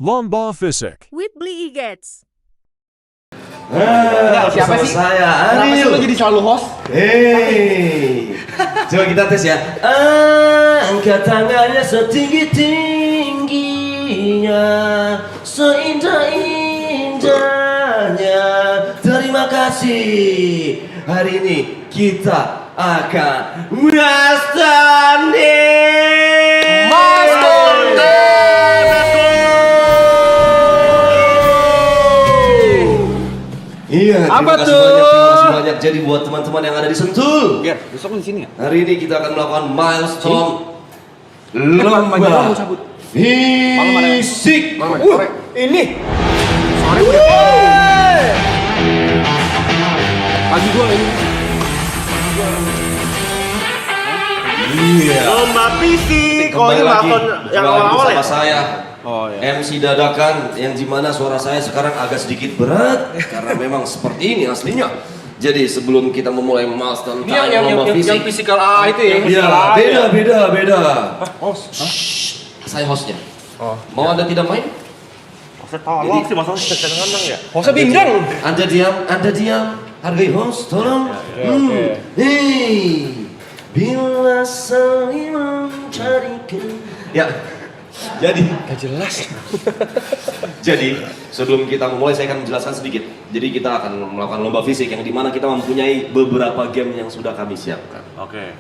Lomba Fisik. with Bli Igets. Siapa sih? Saya Kenapa sih Ariel. lo jadi selalu host? Hei, coba kita tes ya. Angkat tangannya setinggi-tingginya, seindah-indahnya. Terima kasih. Hari ini kita akan Iya, Apa terima kasih tuh? banyak, terima kasih banyak. Jadi buat teman-teman yang ada di Sentul, Biar besok di sini ya. hari ini kita akan melakukan milestone Malam aja lomba mau cabut. Malam ada. fisik. Sore. Ini. Sore udah. Pagi gua ini. Iya. Lomba fisik. Oh, Kembali ini lagi maraton yang awal-awal ya? bersama saya. Oh iya. MC dadakan yang dimana suara saya sekarang agak sedikit berat karena memang seperti ini aslinya. Jadi sebelum kita memulai milestone Ini yang lomba fisik, physical A itu ya. iya, beda. Host. Saya hostnya. Oh. Mau Anda tidak main? Saya tolong sih masalah kadang-kadang ya. Hostnya bindang. Anda diam, hargai host, tolong. Oke. Hei, bila saling mencarikan. Ya, jadi Gak jelas. Jadi sebelum kita memulai saya akan menjelaskan sedikit. Jadi kita akan melakukan lomba fisik yang dimana kita mempunyai beberapa game yang sudah kami siapkan. Oke.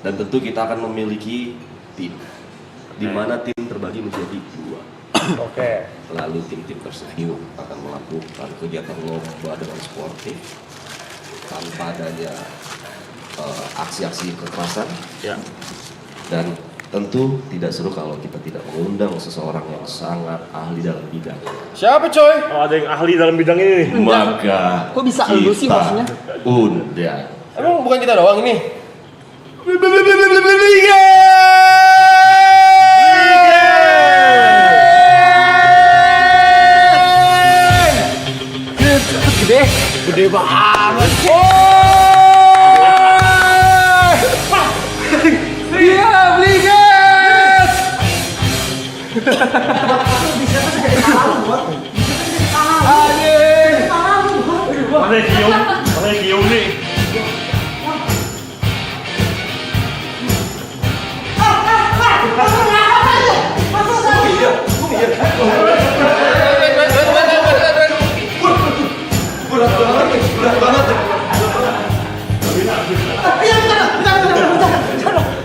Dan tentu kita akan memiliki tim, dimana tim terbagi menjadi dua. Oke. Lalu tim-tim tersebut akan melakukan kegiatan lomba dengan sportif tanpa adanya aksi-aksi kekerasan. Ya. Dan tentu tidak seru kalau kita tidak mengundang seseorang yang sangat ahli dalam bidang. Siapa coy? Oh, ada yang ahli dalam bidang ini. Maka Kok bisa lu sih kita hostnya? undang. Emang bukan kita doang ini? Gede, gede banget. Iya, beli gas. Mana yang gium nih?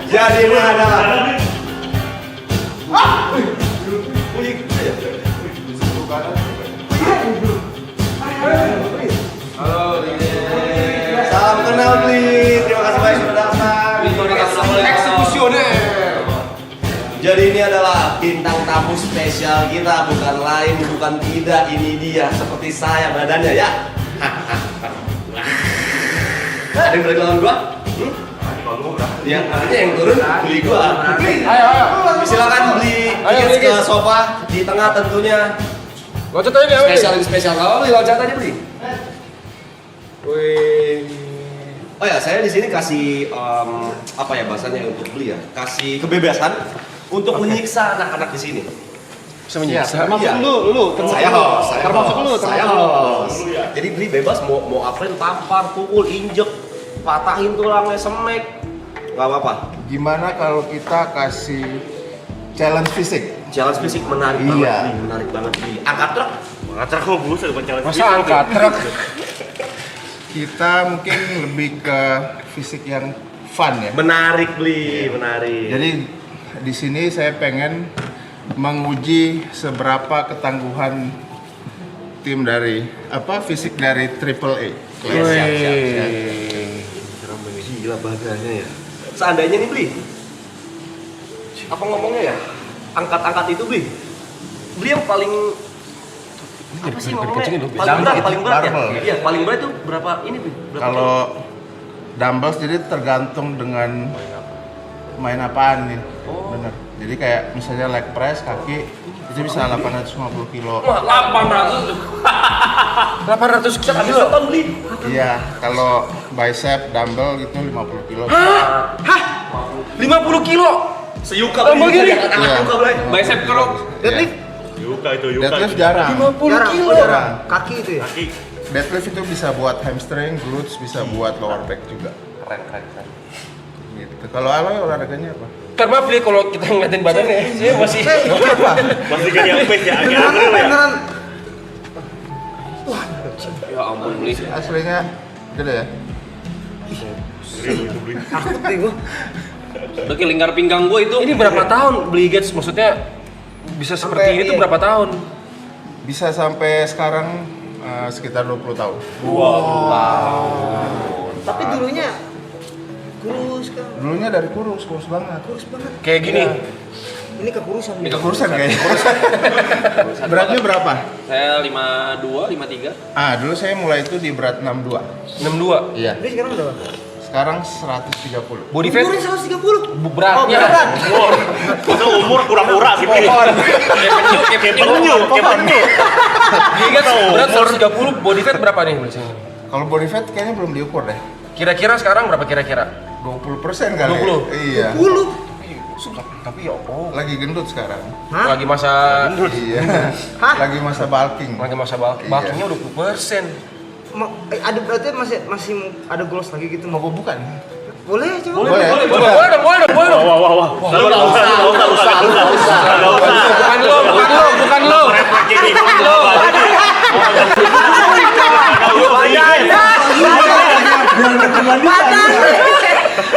Jadi ini adalah salam kenal Bli. Terima kasih banyak sudah datang. Eksekusioner. Jadi ini adalah bintang tamu spesial kita, bukan lain, bukan tidak, ini dia seperti saya badannya ya. Ada yang berani lawan gua? Yang artinya yang turun beli gua. Ayo. Silakan beli Ayo, tiket ke Ligis. sofa di tengah tentunya. Loncat aja nih, Spesial kalau beli loncat aja beli. Wih. Oh ya, saya di sini kasih apa ya bahasanya untuk beli ya? Kasih kebebasan untuk menyiksa anak-anak di sini. Bisa menyiksa. Iya. Termasuk lu, Saya host, termasuk lu, saya termasuk lu. host. Jadi beli bebas mau apain, tampar, pukul, injek, patahin tulangnya, semek, nggak apa-apa. Gimana kalau kita kasih challenge fisik? Challenge fisik menarik Iya. banget, Bli. Menarik banget beli. Angkat truk, Ngacar kok bulu saya bukan challenge Masa fisik. angkat truk? Kita mungkin lebih ke fisik yang fun ya. menarik beli, menarik. Jadi di sini saya pengen menguji seberapa ketangguhan tim dari fisik dari Triple A. Siap. Gila badannya ya. Seandainya nih beli, apa ngomongnya ya? Angkat-angkat itu beli yang paling apa sih ngomongnya? Paling berat ya? Barbel. Iya, paling berat itu berapa ini beli? Kalau dumbbells jadi tergantung dengan main apaan nih. Oh. Bener. Jadi kayak misalnya leg press kaki itu bisa 850 kilo. 800 kilo. Habis nonton beli. Iya, kalau bicep dumbbell gitu 50 kilo. Hah? 50 kilo? Seyuka Tambah beli. gini. Angkat Iya. yuka beli. Bicep curl. Deadlift? Yuka itu, Yuka. Deadlift itu. jarang. 50 kilo. Jarang. Kaki itu ya? Kaki. Deadlift itu bisa buat hamstring, glutes, bisa buat lower back juga. Keren. Gitu. Kalau Aloy olahraganya apa? Ntar maaf Bli, kalau kita ngeliatin badannya, saya masih Masih kan yang pace ya, Beneran, akhirnya ya. beneran. ya ampun Bli. Aslinya gede ya? Itu beli. Takut deh gua. Udah kayak lingkar pinggang gue itu. Ini berapa tahun beli Gates? Maksudnya bisa seperti Sampai ini tuh iya. berapa tahun? Bisa sampai sekarang sekitar 20 tahun. Tapi dulunya kurus kan. Dulunya dari kurus banget. Kurus banget. Kayak gini. Ini kekurusan. Ini Kurusan kayaknya. Beratnya berapa? Saya 52, 53. Dulu saya mulai itu di berat 62. 62. Iya. Dia sekarang berapa? Sekarang 130. Body fat Umurnya 130. beratnya. Itu umur kurang-kurang gitu. Kayak penyu. Beli Gates berat 130, body fat berapa nih Bli? Kalau body fat kayaknya belum diukur deh. Kira-kira sekarang berapa kira-kira? 20% kali. 20? Iya. 10. Tapi ya Lagi gendut sekarang. Hah? lagi masa Iya. Hah? Lagi masa bulking. bulking. Iya. Bulkingnya 20%. Ada berarti masih ada goals lagi gitu. Mau gua buka nih? Boleh coba. Boleh. Boleh dong. Wah. Nggak usah. Bukan lo.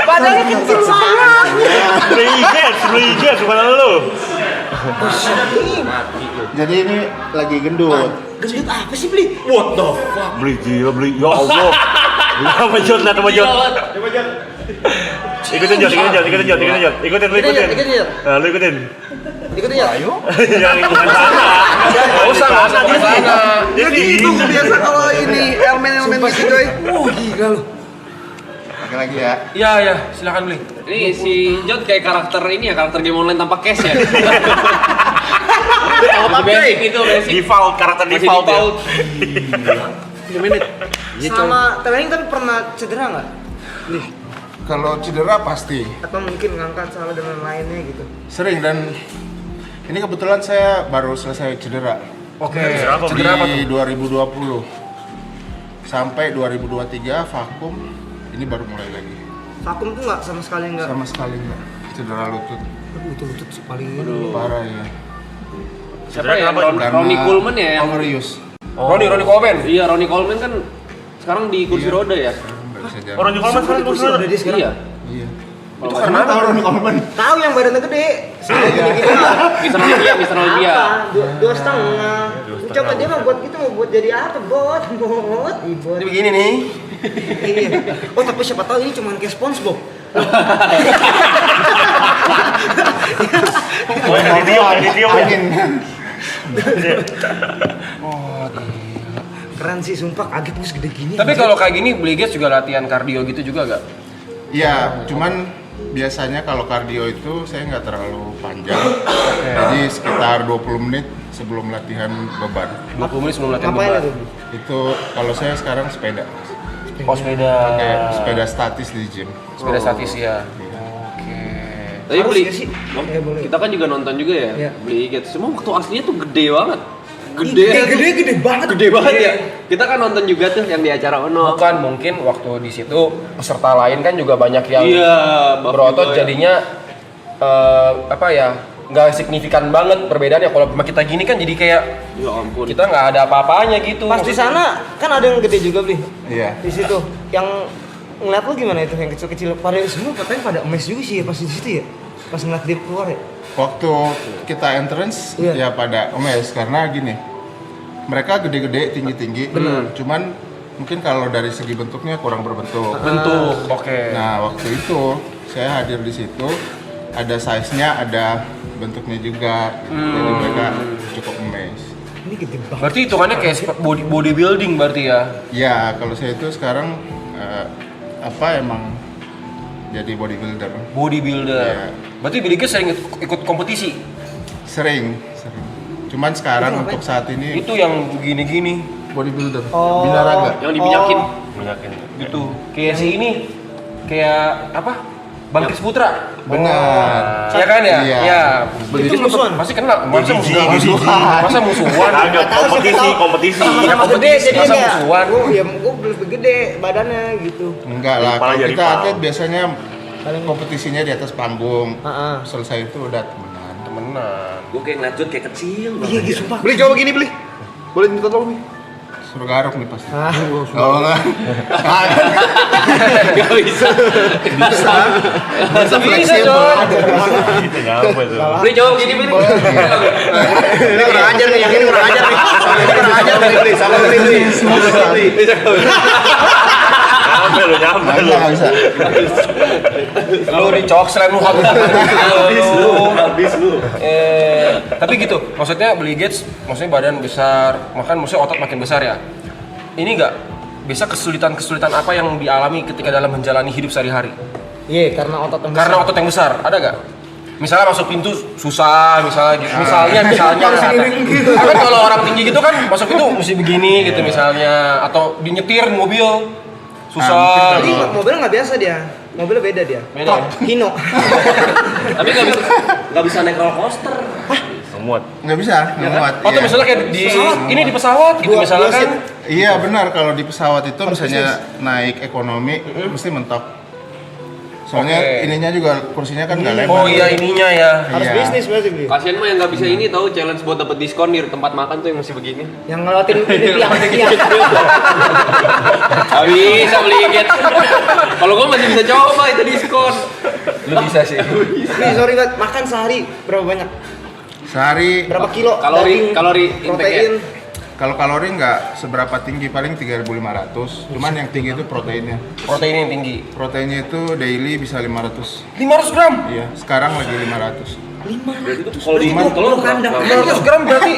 Badannya kecil banget. Beli gas, bukan lu. Jadi ini lagi gendut. Gendut apa sih beli? Beli gila, beli. Ya Allah. Apa Jod, nama Jod. Ikutin Jod. Ikutin. Nah, lu ikutin. Ikutin ya. Ayo. Yang bukan sana. Nggak usah ke sana. Jadi Itu biasa kalau ini elemen-elemen gitu coy. Gila lu. Lagi ya. Iya, silakan Bli. Ini si Jod kayak karakter ini ya, karakter game online tanpa cash ya. Basic itu, basic. default, karakter Masih default ya. default. 3 menit. Sama training tapi pernah cedera nggak? Nih, Kalau cedera pasti atau mungkin ngangkat salah dengan lainnya gitu. sering, dan ini kebetulan saya baru selesai cedera Oke. Cedera apa, Bli? Cedera apa di tuh? 2020 sampai 2023 vakum. Ini baru mulai lagi. Vakum tuh nggak sama sekali nggak. Sama sekali nggak. Cedera lutut Aduh, itu lutut sih paling ini. parah ya. Siapa ya? Karena Ronnie Coleman ya yang overuse. Ronnie Coleman. Iya, Ronnie Coleman kan sekarang di kursi roda ya. Nggak bisa jalan. Orang Jepang sekarang Kursi roda dia sekarang. Iya. Iya. Itu karena apa? Tahu Ronnie Coleman? Tahu yang badannya gede. Iya. Mr. Olympia. Apa? 2,5. Coba dia mau buat gitu, mau buat jadi apa? Bot. Jadi begini nih. Iya. Oh tapi siapa tahu ini cuma kayak SpongeBob. Dia Angin. Keren sih sumpah, kaget bos gede gini. Tapi kalau kayak gini Bli Gates juga latihan kardio gitu juga gak? Iya, cuman biasanya kalau kardio itu saya nggak terlalu panjang. Jadi sekitar 20 menit sebelum latihan beban. 20 menit sebelum latihan Ngapain beban. itu? Itu kalau saya sekarang sepeda. Oh sepeda. Kayak sepeda statis di gym. Sepeda statis ya. Iya. Oke. Tapi Harus beli, nggak sih? Ya, boleh. kita kan juga nonton juga ya, Iya. beli gitu. Semua waktu aslinya tuh gede banget. Gede banget. Gede banget ya. Kita kan nonton juga tuh yang di acara Ono. Bukan mungkin waktu di situ peserta lain kan juga banyak yang Iya, berotot juga ya. jadinya apa ya nggak signifikan banget perbedaannya. Kalau sama kita gini kan jadi kayak Ya ampun. kita nggak ada apa-apanya gitu. Pas di sana kan ada yang gede juga beli. Iya. Di situ yang ngeliat lu gimana itu yang kecil-kecil pada semua katanya pada emes juga sih ya pas di situ ya. Pas ngeliat dia keluar ya. Waktu kita entrance Iya. ya pada emes karena gini. Mereka gede-gede, tinggi-tinggi. Cuman mungkin kalau dari segi bentuknya kurang berbentuk. Bentuk. Oke. Nah, waktu itu saya hadir di situ, ada size-nya, ada bentuknya juga. Jadi mereka cukup emes. Ini gede banget. Berarti hitungannya kayak bodybuilding berarti ya? Ya, kalau saya itu sekarang emang jadi bodybuilder. Bodybuilder. Iya. Berarti Billy Gates sering ikut kompetisi? Sering. Cuman sekarang Itu untuk saat ini Itu yang gini-gini bodybuilder. Oh. Binaraga. Yang diminyakin. gitu. Kayak si ini kayak apa? Bang Kris Putra. Benar. Iya kan ya? Iya. Iya. Itu musuhan. Pasti kenal. Masa Gigi, musuhan? Masa musuhan? Agak kompetisi. Iya, Sama kompetisi, gede, jadi masa kayak musuhan? gue lebih gede badannya gitu. Enggak lah, Kepala kalau jadi kita pal. atlet biasanya kompetisinya di atas panggung. Heeh. Selesai itu udah temenan. Temenan. Gue kayak ngeliat Jod kayak kecil. Iya, gitu sumpah. Beli coba gini beli. Boleh minta tolong nih. Suruh garuk nih pasti. Ah, Oh enggak. Gak bisa. Bisa. Bisa fleksibel. Itu nyampe tuh. Beli coba begini beli. Ini kurang ajar nih, yang ini kurang ajar nih. Ini kurang ajar nih beli, sama beli. Nyampe lu. Enggak bisa. Lu dicok selain lu habis. Habis lu. Tapi gitu, maksudnya Billy Gates, maksudnya badan besar, maksudnya otot makin besar ya. Ini nggak bisa kesulitan apa yang dialami ketika dalam menjalani hidup sehari-hari? iya, karena otot yang Karena otot yang besar, ada nggak? Misalnya masuk pintu susah, misalnya gitu. Misalnya kan kalau orang tinggi gitu kan masuk pintu mesti begini gitu misalnya, atau dinyetir mobil susah. Jadi mobilnya nggak biasa dia, mobilnya beda dia. Beda. Hino. Tapi gak bisa naik roller coaster. Muat. Nggak bisa, nggak muat. Oh tuh Iya. misalnya kayak ini di pesawat gitu misalnya kan. Iya benar, kalau di pesawat itu misalnya naik ekonomi mesti mentok. Soalnya Oke. ininya juga kursinya kan nggak lebar. Oh iya ininya ya. Harus Iya. bisnis berarti beli. Kasian mah yang gak bisa ini tahu challenge buat dapet diskon di tempat makan tuh yang masih begini. Yang ngelewatin ini tiang. Gak bisa beli Gates. Kalau gue masih bisa coba itu diskon. Lu bisa sih. Nih sorry banget, makan sehari berapa banyak? Sehari Berapa kilo? Kalori daging, protein. kalau kalori nggak seberapa tinggi, paling 3.500. Cuman yang tinggi itu proteinnya. Protein yang tinggi. Proteinnya itu daily bisa 500. 500 gram. Iya, sekarang lagi 500. Kalau di telur kandang. 500 gram berarti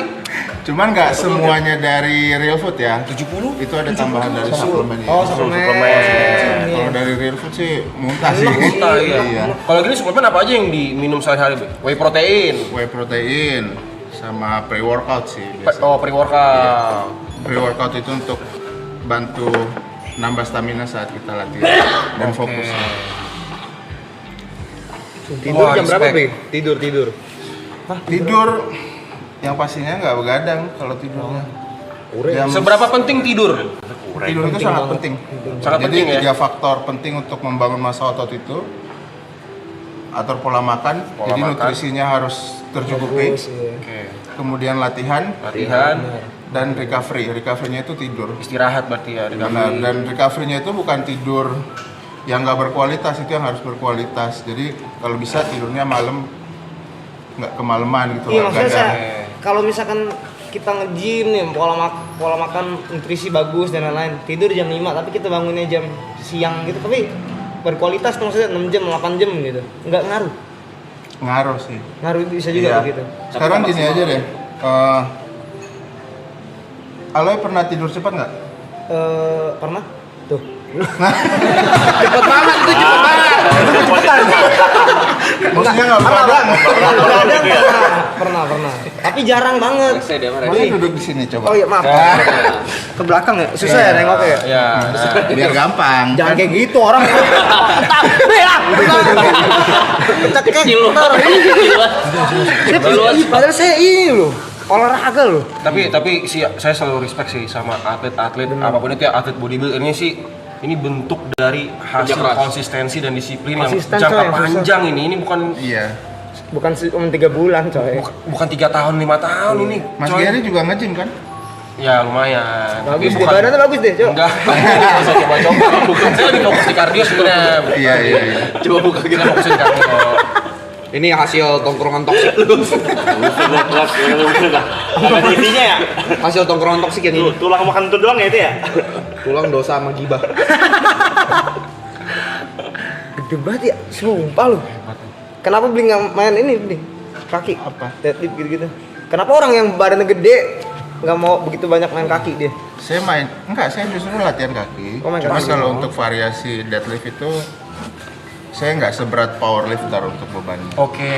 Cuman nggak semuanya dari real food ya. 70. Itu ada tambahan dari suplemennya. Oh, suplemen. Kalau dari real food sih muntah sih. muntah ya. Iya. Kalau gini suplemen apa aja yang diminum sehari-hari? Be? Whey protein. Whey protein sama pre-workout sih biasanya. Oh, pre-workout. Pre-workout itu untuk bantu nambah stamina saat kita latihan dan fokus. Tidur Wah, jam berapa, respect. Be? Tidur. Tidur yang pastinya nggak begadang kalau tidurnya. Jam- Seberapa penting tidur? Tidur itu sangat penting. Sangat Jadi penting ya? 3 faktor penting untuk membangun massa otot itu. Atur pola makan, Pola jadi makan. nutrisinya harus tercukupi. Oke. Kemudian latihan Latihan, dan recovery. Recovery-nya itu tidur. istirahat berarti ya. Benar. Dan recovery-nya itu bukan tidur yang nggak berkualitas, itu yang harus berkualitas. Jadi kalau bisa tidurnya malam, nggak kemalaman gitu. Iya, nggak maksudnya begadang. saya, kalau misalkan kita nge-gym nih, pola makan nutrisi bagus dan lain-lain, tidur jam 5 tapi kita bangunnya jam siang gitu, tapi berkualitas tuh maksudnya 6 jam, 8 jam gitu. Nggak ngaruh. Ngaruh sih. Ngaruh bisa juga Iya. begitu. Sekarang gini aja deh. Aloy pernah tidur cepat nggak? Pernah? Tuh. Cepet banget itu, cepet banget. Maksudnya nggak begadang. Pernah. Tapi jarang banget. Saya dia marah. Boleh duduk di sini coba. Oh iya, maaf. Ke belakang ya? Susah ya nengoknya ya? Ya. Nah. Biar gampang. Jangan Kan kayak gitu orang. Cekek. Kecil lu. Padahal saya ini loh, olahraga loh. Tapi sih saya selalu respect sih sama atlet-atlet apapun itu ya, atlet bodybuilder ini sih, ini bentuk dari hasil Kerja keras. konsistensi dan disiplin Konsisten, yang jangka coy, yang susah. panjang ini bukan Iya. Bukan cuma 3 bulan coy. bukan 3 tahun 5 tahun ini. Mas coy. Gary juga nge-gym kan? Ya lumayan. Bagus Tapi deh, bukan- badannya bagus deh, coba. Enggak, nggak usah coba-coba. Saya lagi fokus di kardio sebenarnya. Iya. Coba buka Kita fokusin kardio. Ini hasil tongkrongan toksik. Ada isinya ya? Hasil tongkrongan toksik yang ini. Tulang makan itu doang ya itu ya? Tulang dosa sama gibah. Gede banget ya, sumpah lu. Kenapa beli nggak main ini beli kaki? Apa? Deadlift gitu-gitu. Kenapa orang yang badannya gede nggak mau begitu banyak main kaki dia? Saya justru latihan kaki. Oh, main Cuma kaki. kalau untuk variasi deadlift itu saya nggak seberat powerlifter untuk bebannya. Oke,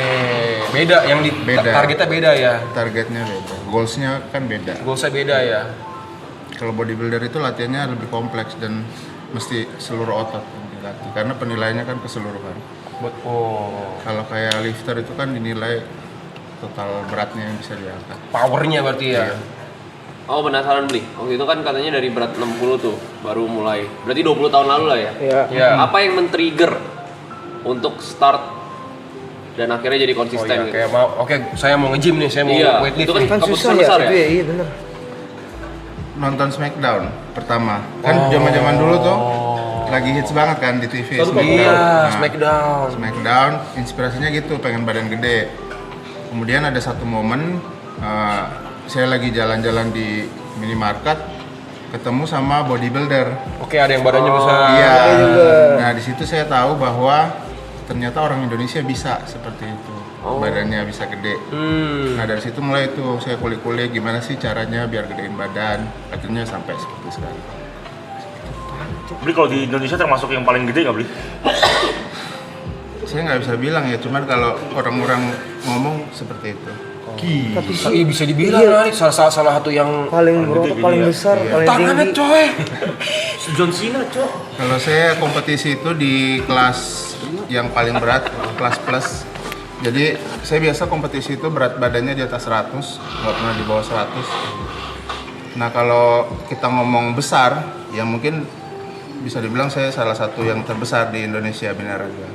beda yang di Beda. targetnya beda ya. Targetnya beda, goalsnya kan beda. Goalsnya beda ya. Kalau bodybuilder itu latihannya lebih kompleks dan mesti seluruh otot yang dilatih karena penilaiannya kan keseluruhan. Kalau kayak lifter itu kan dinilai total beratnya yang bisa diangkat. Powernya berarti ya. Oh penasaran beli. Waktu itu kan katanya dari berat 60 tuh baru mulai. Berarti 20 tahun lalu lah ya. Iya. Iya. Apa yang men-trigger untuk start dan akhirnya jadi Oh konsisten iya, gitu? kayak mau, oke saya mau nge-gym nih, saya mau Iya, weightlift itu kan nih. Kan keputusan susah ya, besar itu ya? ya, iya bener. Nonton Smackdown pertama. Kan zaman-zaman dulu tuh lagi hits banget kan di TV Smackdown. Iya, Nah, Smackdown. Smackdown, inspirasinya gitu, pengen badan gede. Kemudian ada satu momen saya lagi jalan-jalan di minimarket, ketemu sama bodybuilder. Oke, ada yang badannya besar. Iya. Ada juga. Nah di situ saya tahu bahwa ternyata orang Indonesia bisa seperti itu, badannya bisa gede. Nah dari situ mulai tuh saya kulik-kulik gimana sih caranya biar gedein badan. Akhirnya sampai seperti sekarang. Beli kalau di Indonesia termasuk yang paling gede nggak beli? Saya nggak bisa bilang ya, cuman kalau orang-orang ngomong seperti itu. Tapi sih Iya bisa dibilang iya. lah, salah satu yang paling berotot, paling besar, paling tangannya tinggi. coy. John Cena, Cok. Kalau saya kompetisi itu di kelas yang paling berat, kelas plus. Jadi saya biasa kompetisi itu berat badannya di atas 100, nggak pernah di bawah 100. Nah kalau kita ngomong besar, ya mungkin bisa dibilang saya salah satu yang terbesar di Indonesia binaraga.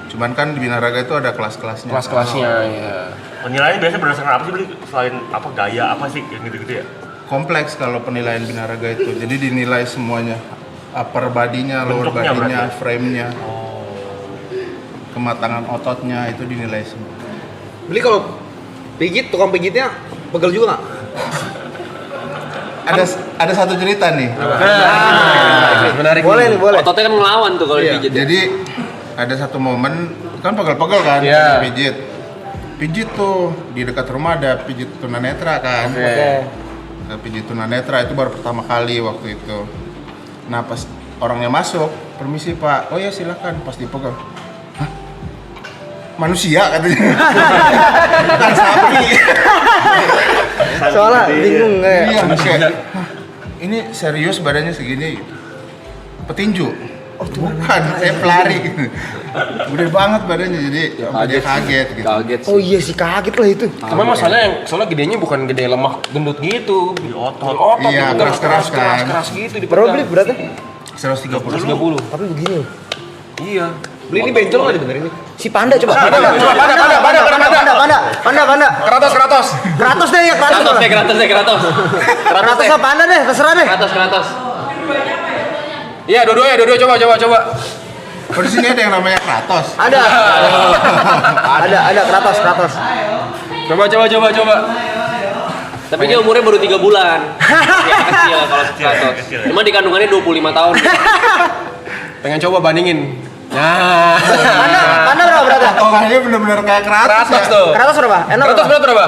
Cuman kan di binaraga itu ada kelas-kelasnya. Kelas-kelasnya ya. Penilaiannya biasanya berdasarkan apa sih beli? Selain apa gaya apa sih yang gitu-gitu ya? Kompleks kalau penilaian binaraga itu. Jadi dinilai semuanya. Upper body-nya, lower Bentuknya body-nya, berarti? frame-nya. Kematangan ototnya itu dinilai semua. Beli kalau pijit, tukang pijitnya pegel juga nggak? Ada satu cerita nih. Menarik. Boleh nih, boleh. Ototnya kan ngelawan tuh kalau Iya, dipijit. jadi ada satu momen kan pegel-pegel kan, Iya. pijit. Pijit tuh di dekat rumah ada pijit tunanetra kan. Nah, pijit tunanetra itu baru pertama kali waktu itu. Nah pas orangnya masuk, permisi pak, oh ya silakan, pas dipegang. Hah? Manusia katanya. Bukan sapi. Soalnya bingung nggak ya? Iya, kayak, "Hah, ini serius badannya segini? Petinju? Oh, bukan, saya pelari. Gede banget badannya, jadi sampai dia kaget gitu. Kaget sih. Oh iya sih, kaget lah itu. Cuma masalahnya yang soalnya gedenya bukan gede lemah gendut gitu. Di otot. Iya, gitu, keras-keras kan. keras gitu di Berapa beli beratnya? 130. 30. Tapi begini. Iya. Beli ini benjol nggak dibenerin nih? Si Panda coba. Panda. Keratos. Kratos deh ya, Kratos. Kratos deh, Kratos deh, Kratos. Kratos sama Panda deh, terserah deh. Kratos. Iya, dua-dua coba. Oh, di sini ada yang namanya Kratos. Ada Kratos. Coba. Tapi dia umurnya baru 3 bulan. Ya kecil kalau Kratos. Cuma di kandungannya 25 tahun. Pengen coba bandingin. Nah. Panda berapa beratnya? Potongannya bener-bener kayak Kratos. Kratos Ya. tuh. Kratos berapa? Enak Kratos berapa? berapa?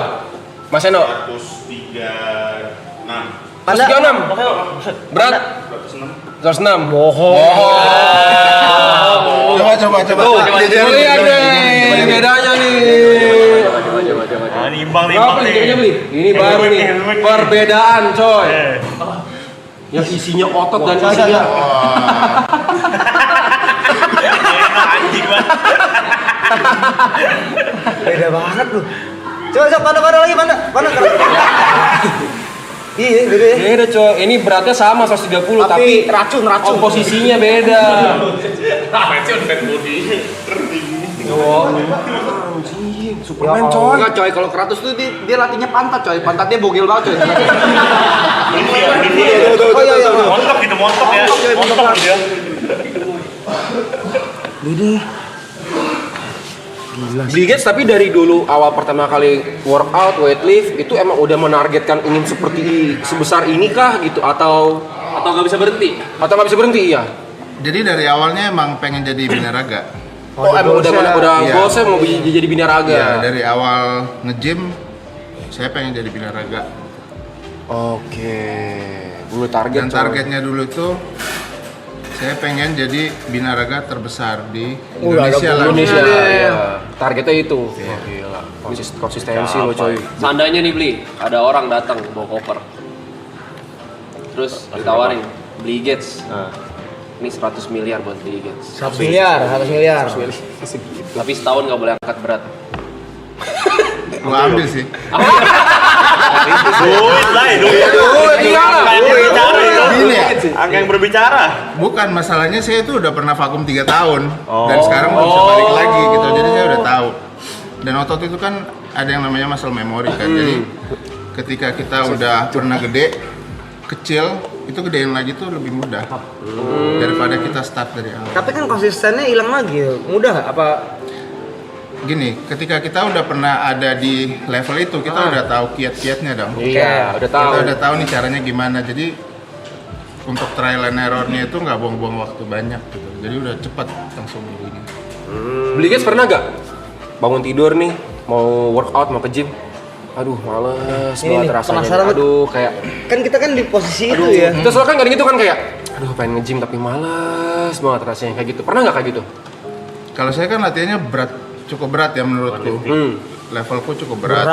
Mas Eno. 136. Panda 36. Berat 106. Coba. Tuh, lihat deh bedanya nih. Ah, ini imbang nih, Berapa nih? Beli? Ini baru nih perbedaan, coy. Yang isinya otot dan isinya Anjing banget. beda banget lu. Coba Panda lagi, Panda. Iya, beda ya. beda, coy. Ini beratnya sama 130 tapi racun. komposisinya beda. Anjing, Superman coy. Enggak coy, kalau Kratos tuh dia latihnya pantat coy. Pantatnya bogel banget coy. Ini ya. Oh iya. Montok gitu, montok ya. Montok dia. Bill Gates tapi dari dulu awal pertama kali workout weightlift itu emang udah menargetkan ingin seperti sebesar ini kah gitu atau Atau nggak bisa berhenti? nggak bisa berhenti ya? Jadi dari awalnya emang pengen jadi binaraga. Oh, emang udah Iya. goalsnya mau jadi binaraga. Ya, dari awal nge-gym saya pengen jadi binaraga. Oke, dulu target. Dan targetnya dulu tuh saya pengen jadi binaraga terbesar di Indonesia lah. Indonesia. Ya. Targetnya itu. Wah, gila. Konsistensi lo coy. Seandainya nih beli, ada orang datang bawa koper. Terus ditawarin, beli Gates. ini 100 miliar buat Bill Gates. 100 miliar. Tapi setahun nggak boleh angkat berat. Gua ambil sih. Duit lah, duit. Angka yang berbicara itu. Gini ya, Angka yang berbicara. bukan masalahnya saya itu udah pernah vakum 3 tahun dan sekarang belum bisa balik lagi gitu. Jadi saya udah tahu. Dan otot itu kan ada yang namanya muscle memory kan. Jadi ketika kita udah pernah gede, kecil, itu gedein lagi tuh lebih mudah daripada kita start dari awal. Tapi kan konsistennya hilang lagi. Mudah apa? Gini, ketika kita udah pernah ada di level itu, kita udah tahu kiat-kiatnya dong. Iya, udah tahu. Kita udah tahu nih caranya gimana. Jadi untuk trial and error-nya itu nggak buang-buang waktu banyak gitu. Jadi udah cepat langsung begini. Bill Gates pernah gak bangun tidur nih mau workout mau ke gym? Aduh males Ini banget nih, rasanya. penasaran banget. Aduh kayak Kan kita kan di posisi itu ya. Terus soalnya kan kadang gitu kan kayak aduh pengen nge-gym tapi males banget rasanya kayak gitu. Pernah nggak kayak gitu? Kalau saya kan latihannya cukup berat ya menurutku. Levelku cukup berat.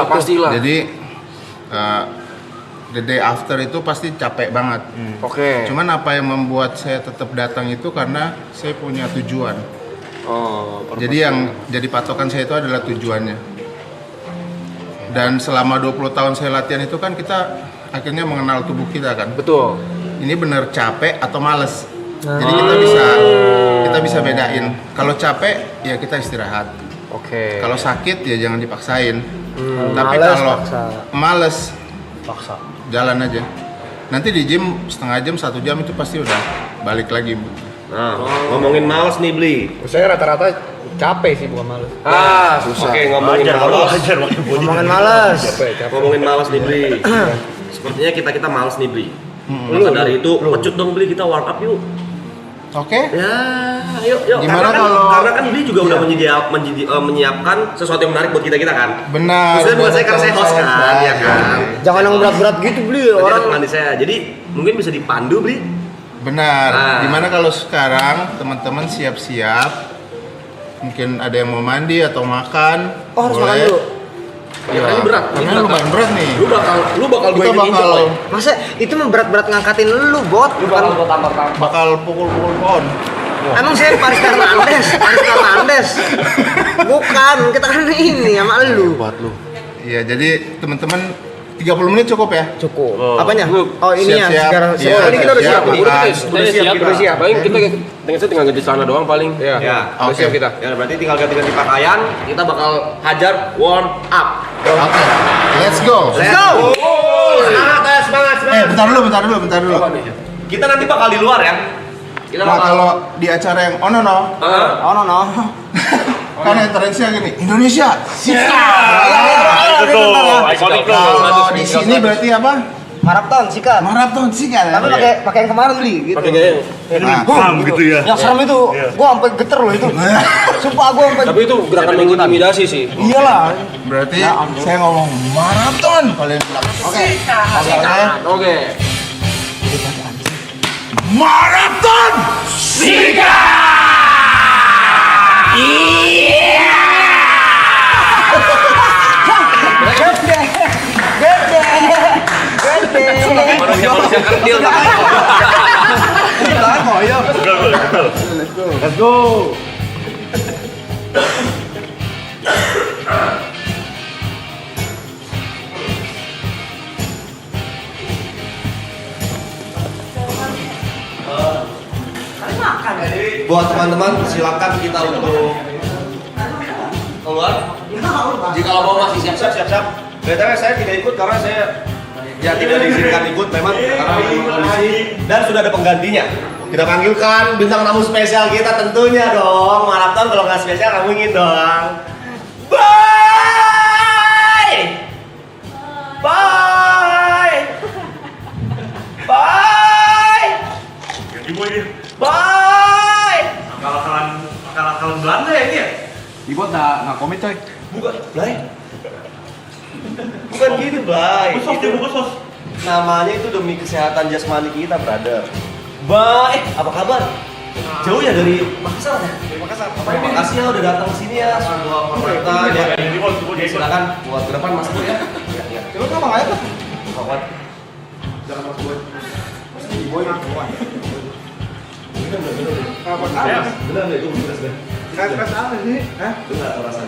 Pastilah. Jadi the day after itu pasti capek banget. Oke. Cuman apa yang membuat saya tetap datang itu karena saya punya tujuan. Jadi yang jadi patokan saya itu adalah tujuannya. Dan selama 20 tahun saya latihan itu kan kita akhirnya mengenal tubuh kita kan. Betul. Ini bener capek atau males. Jadi kita bisa bedain. Kalau capek ya kita istirahat. Oke. Kalau sakit ya jangan dipaksain. Tapi Males, kalau paksa. males jalan aja. Nanti di gym setengah jam 1 jam itu pasti udah balik lagi. Nah, ngomongin males nih Bli. Saya rata-rata capek sih bukan males. Susah. Oke, ngomongin Wajar, males. wajar pakai body. Ngomongin males. Ngomongin males nih Bli. Sepertinya kita males nih Bli. Maka dari itu, pecut dong Bli, kita warm up yuk. Oke? Ya, yuk. Gimana Karena kan Bli juga udah menyiapkan sesuatu yang menarik buat kita kan. Benar. Maksudnya bukan saya kan saya host kan, ya kan. Jangan yang berat-berat gitu beli Orang orang. temani saya. Jadi mungkin bisa dipandu Bli. Benar. Nah. Gimana kalau sekarang teman-teman siap-siap? Mungkin ada yang mau mandi atau makan. Oh harus makan dulu. Ya, Karena ini berat. Karena lumayan berat nih. Lu bakal gue Kita injek bakal Masa itu mah berat-berat ngangkatin lu bot. Bukan. bakal pukul-pukul pohon. Emang saya Paris Fernandes. Bukan, kita kan ini sama lu. Buat lu. Iya, jadi teman-teman 30 menit cukup ya? Cukup. Apanya? Oh ini ya. Siap-siap. Sekarang Iya, ini kita udah siap. siap. Nih. Udah siap. Paling kita tinggal ganti celana doang paling. Ya. Udah Oke. siap kita. Ya berarti tinggal ganti-ganti pakaian, kita bakal hajar warm up. Oke. Let's go. Let's go. Semangat. Bentar dulu. Kita nanti bakal di luar ya. Kita Nah, bakal kalau di acara yang oh no. Oh no. Kan entrance-nya gini, Indonesia. Itu tuh, ikonik tuh. Kalau di sini berarti apa? Maraton sikat. Maraton sih kan. Tapi pakai yang kemarin beli gitu. Pakai gaya. Nah, Pam gitu ya. Yang serem itu, gua sampai geter loh itu. Sumpah gua sampai. Tapi itu gerakan mengintimidasi sih. iyalah. Berarti saya ngomong maraton kalian bilang. Oke. Oke. Maraton. Manusia kerdil. Let's go. buat teman-teman silakan kita untuk keluar. Jika mau masih siap-siap. BTW saya tidak ikut karena saya ya tidak diizinkan ikut memang karena di polisi dan sudah ada penggantinya. Kita panggilkan bintang tamu spesial kita tentunya dong. Maraton kalau nggak spesial kamu ingin dong. Bye. Bye. Akal-akalan Belanda ya ini ya? Ibu nggak komit coy. Bukan, Blay. Bukan gitu, Blay. Itu namanya itu demi kesehatan jasmani kita, brother. Baik, apa kabar? Jauh ya dari Makassar ya? Dari Makassar. Terima kasih ya udah datang ke sini ya, sebuah kehormatan ya. Silakan buat ke depan masuk ya. Iya. Coba ngomong aja tuh. Kawan. Jangan masuk gue.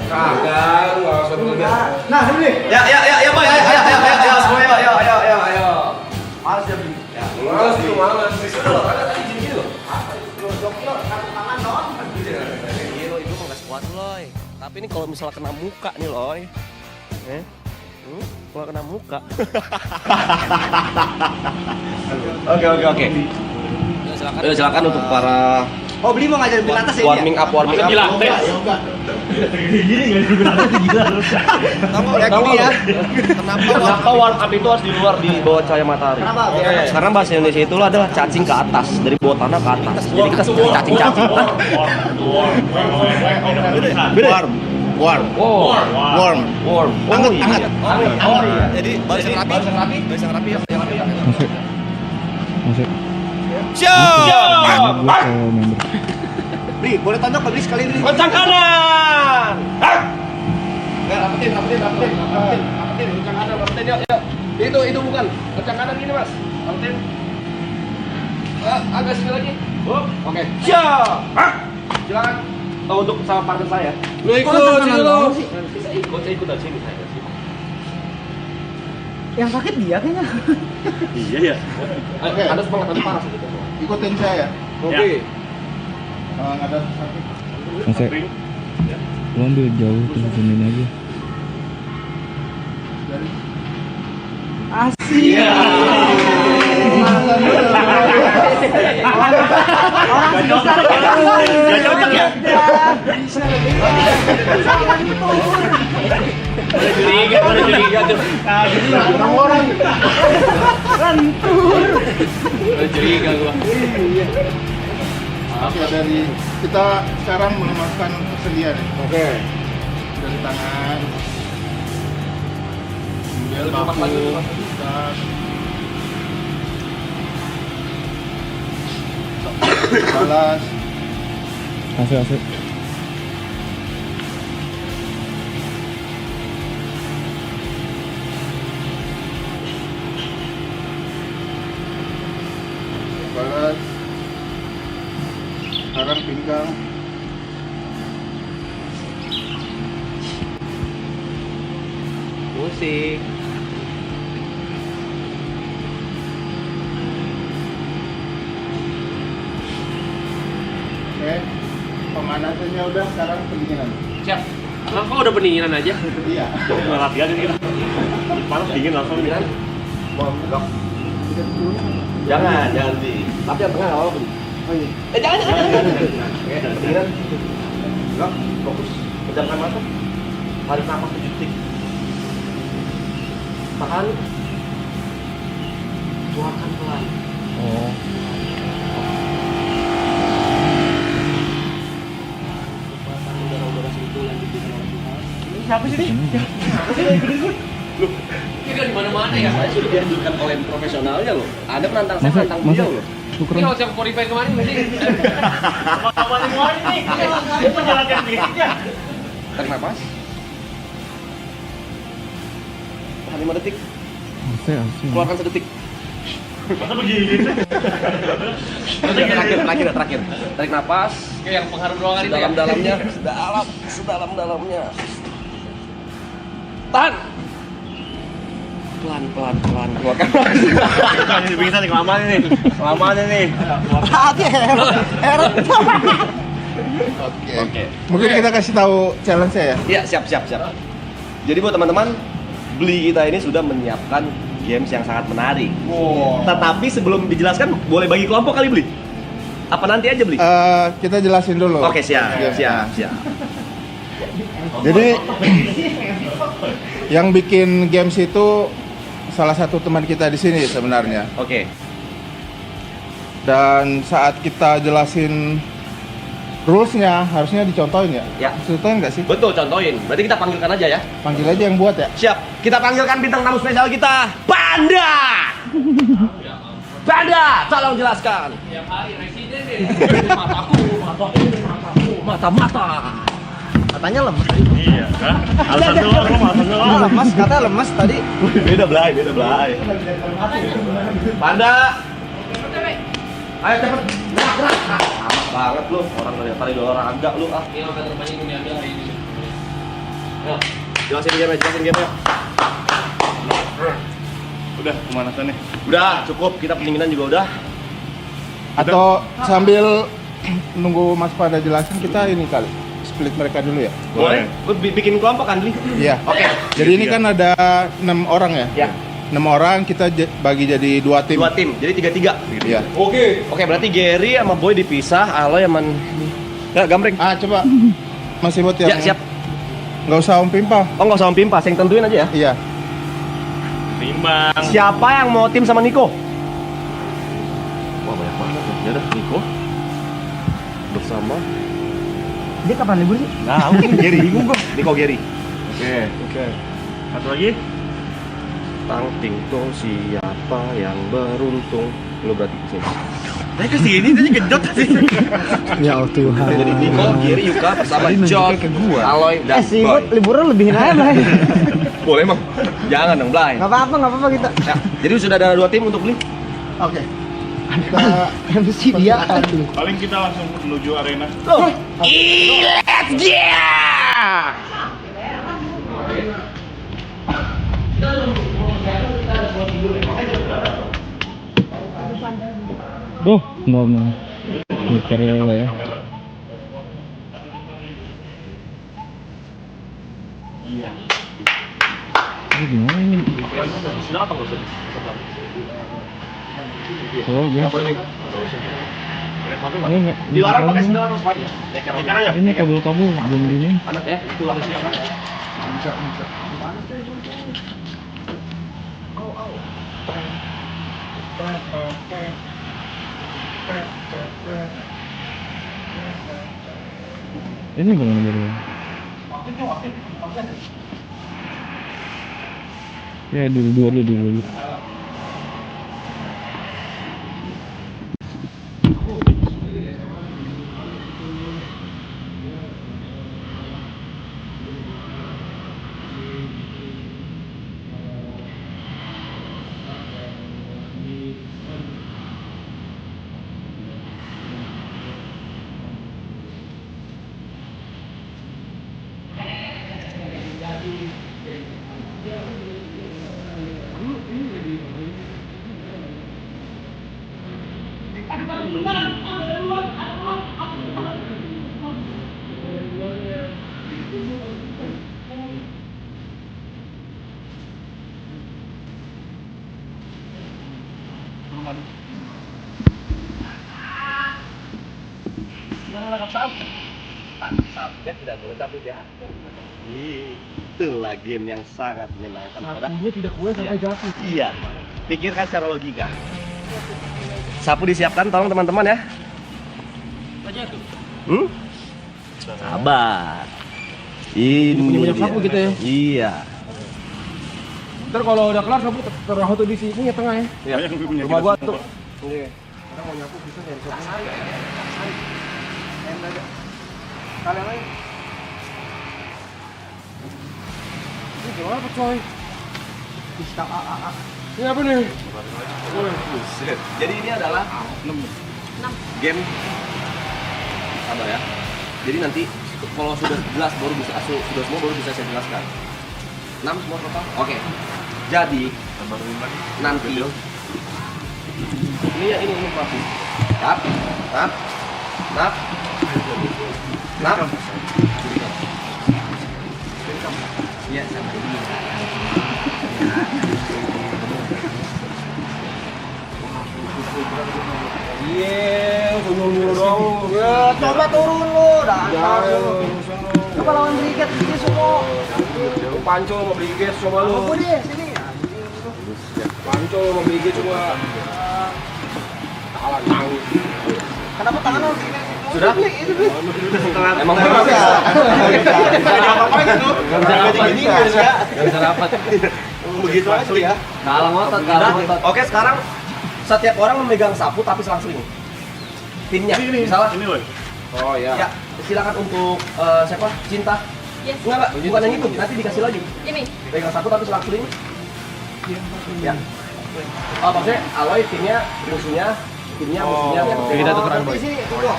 Kagak, lu nggak usah dulu dah. Nah, ini. Ya, Boy. Ayo, semuanya, ayo. Males ya, Bli. Ya, Males tuh, males. ada tadi gini loh. Iya, itu mah nggak sekuat Loy. Tapi ini kalau misalnya kena muka nih Loy. Kalau kena muka. Oke. Silakan untuk para Oh, beli mau ngajarin pilates ya? warming up. Tunggu ya. Kenapa warm up itu harus di luar di bawah cahaya matahari? Kenapa? Karena bahasa Indonesia itu adalah cacing ke atas, dari bawah tanah ke atas. Jadi kita seperti cacing-cacing. Warm. Hangat. Jadi barisan rapi. Beli, boleh tonjok beli sekali ini. Kencang kanan. Enggak, rapetin, kencang kanan, rapetin, yuk. Itu bukan, kencang kanan gini mas, rapetin. Agak sini lagi. Oke. Silakan. Oh, untuk sama partner saya. Lu ikut sini lu. Saya ikut dari sini saya. Yang sakit dia kayaknya. Iya ya. Ada semangat, ada panas gitu. Ikutin saya. Oke. Kalau nggak ada sakit. Masa lu ambil jauh terus sini aja. Asik. Orang besar Gak cocok ya? Pada curiga tuh. Pada curiga gua. Oke, dari kita sekarang melemaskan persendian. Oke. Dari tangan. Kemudian bahu, tas. Balas. Asik. Balas. Sekarang pinggang. Musik. Oke. Pemanasannya udah, sekarang pendinginan. Siap. Kok udah pendinginan aja? Iya. Latihan ini kita. Panas dingin langsung ini. Jangan di. Tapi yang tengah apa Bli? Oh iya. Jangan. Oke, pendinginan. Enggak, fokus. Pejamkan mata. Tarik nafas 7 detik. Tahan. Keluarkan pelan. Oh. Siapa sih ini? Ini kan di mana-mana ya. Saya sudah dianjurkan oleh profesionalnya loh. Anda menantang saya, menantang Masa beliau loh. Ini tukeran. kalau siapa qualify kemarin berarti. Tarik nafas. Tahan 5 detik. Asik. Keluarkan 1 detik. Masa begini? Terakhir. Tarik nafas. Oke, yang pengaruh ruangan itu ya. Sedalam-dalamnya. Sedalam-dalamnya. Tahan. Pelan. Keluarkan. Ini pingsan nih, kelamaan nih. Hati heran. Oke. Mungkin kita kasih tahu challenge-nya ya. Iya, siap. Jadi buat teman-teman, Bli kita ini sudah menyiapkan games yang sangat menarik. Tetapi sebelum dijelaskan, boleh bagi kelompok kali Bli? Apa nanti aja Bli? Kita jelasin dulu. Oke, siap. Jadi yang bikin games itu salah satu teman kita di sini sebenarnya. Oke. Dan saat kita jelasin rules-nya harusnya dicontohin ya. Ya. Contohin nggak sih? Betul, contohin. Berarti kita panggilkan aja ya. Panggil aja yang buat ya. Siap. Kita panggilkan bintang tamu spesial kita, Panda. Panda, tolong jelaskan. Tiap hari residen deh. Mata. Katanya lemas. Iya, kan? Alasan doang, Lemas, katanya lemas tadi. Beda belai. Panda. Ayo cepet. Gerak. Amat banget lu. Orang dari tadi udah olahraga lu ah. Ini obat terbanyak yang diambil hari ini. Ayo. Jelasin game-nya. Udah pemanasan nih. Udah, cukup. Kita pendinginan juga udah. Atau sambil nunggu Mas pada jelasin kita ini kali split mereka dulu ya. Boleh. Lu bikin kelompok kan, Bli? Iya. Oke. Jadi ini kan ada 6 orang ya. Ya. 6 orang kita bagi jadi 2 tim. 2 tim. Jadi 3-3. Iya. Oke, berarti Gary sama Boy dipisah, Aloy sama ya, Gambreng. Ah coba Mas Ibot Ya, yang siap. nggak usah Om Pimpa. Oh, nggak usah Om Pimpas, yang tentuin aja ya. Iya. Timbang. Siapa yang mau tim sama Niko? Wah, banyak banget. Ya udah, Niko bersama. Dia kapan libur sih? Nah, Gary bingung gua. Niko Gary. Oke. Satu lagi. Tang ting tong siapa yang beruntung? Lu berarti di sini. Saya kesini tadi gedot sih. Ya Tuhan. Jadi Niko, Gary, Yuka bersama John, Aloy dan Si Boy. Ibut liburan lebihin aja Blay. Boleh emang? Jangan dong, Blay. Nggak apa-apa kita. Ya, jadi sudah ada 2 tim untuk beli. Oke. Kita MC dia. Paling kita langsung menuju arena. Duh, mau mikir ya. Ini gimana ini? Oh, ya. Dilarang pakai sendal atau Ini kabel-kabel belum gini. anak ya, tulang siapa? Ini gimana baru? Ya dulu. Tidak boleh cabut ya. Itulah game yang sangat menyenangkan. Sapunya tidak kuat sampai jatuh. Iya. Pikirkan secara logika. Sapu disiapkan, tolong teman-teman ya. Sabar. Ini Punya banyak sapu dia. gitu ya? Iya. Ntar kalau udah kelar sapu taruh tuh di sini ya tengah ya. Iya. Rumah gua tuh. Kalian lagi. Ini gimana apa coy? Bisa AA. Ini apa nih? Buset. Jadi ini adalah 6 game. Sabar ya. Jadi nanti kalau sudah jelas baru bisa sudah semua baru bisa saya jelaskan. 6 semua total. Oke. Jadi nanti ini ya ini pasti. Tap. Iya, sama ini. Iya, turun dong. Ya, coba turun lu, dasar lu. Coba lawan Briget ini semua. Pancol mau beli gas coba lu. Aku deh sini. Pancol mau beli gas coba. Kalah tanggung. Kenapa tangan lu gini? Sudah? Itu Bli. Emang belum bisa. Gak bisa rapat. Begitu asli ya. Kalah ngotot. Oke, sekarang setiap orang memegang sapu tapi selang-seling. Timnya, misalnya. Ini loh. Oh ya. Ya, silakan untuk siapa? Cinta. Yes. Enggak, bukan yang itu, nanti dikasih lagi. Ini. Pegang sapu tapi selang-seling. Ya. Oh, maksudnya Aloy timnya musuhnya Timnya musuhnya. Oke. Kita tukeran, Boy. Di sini tunggu.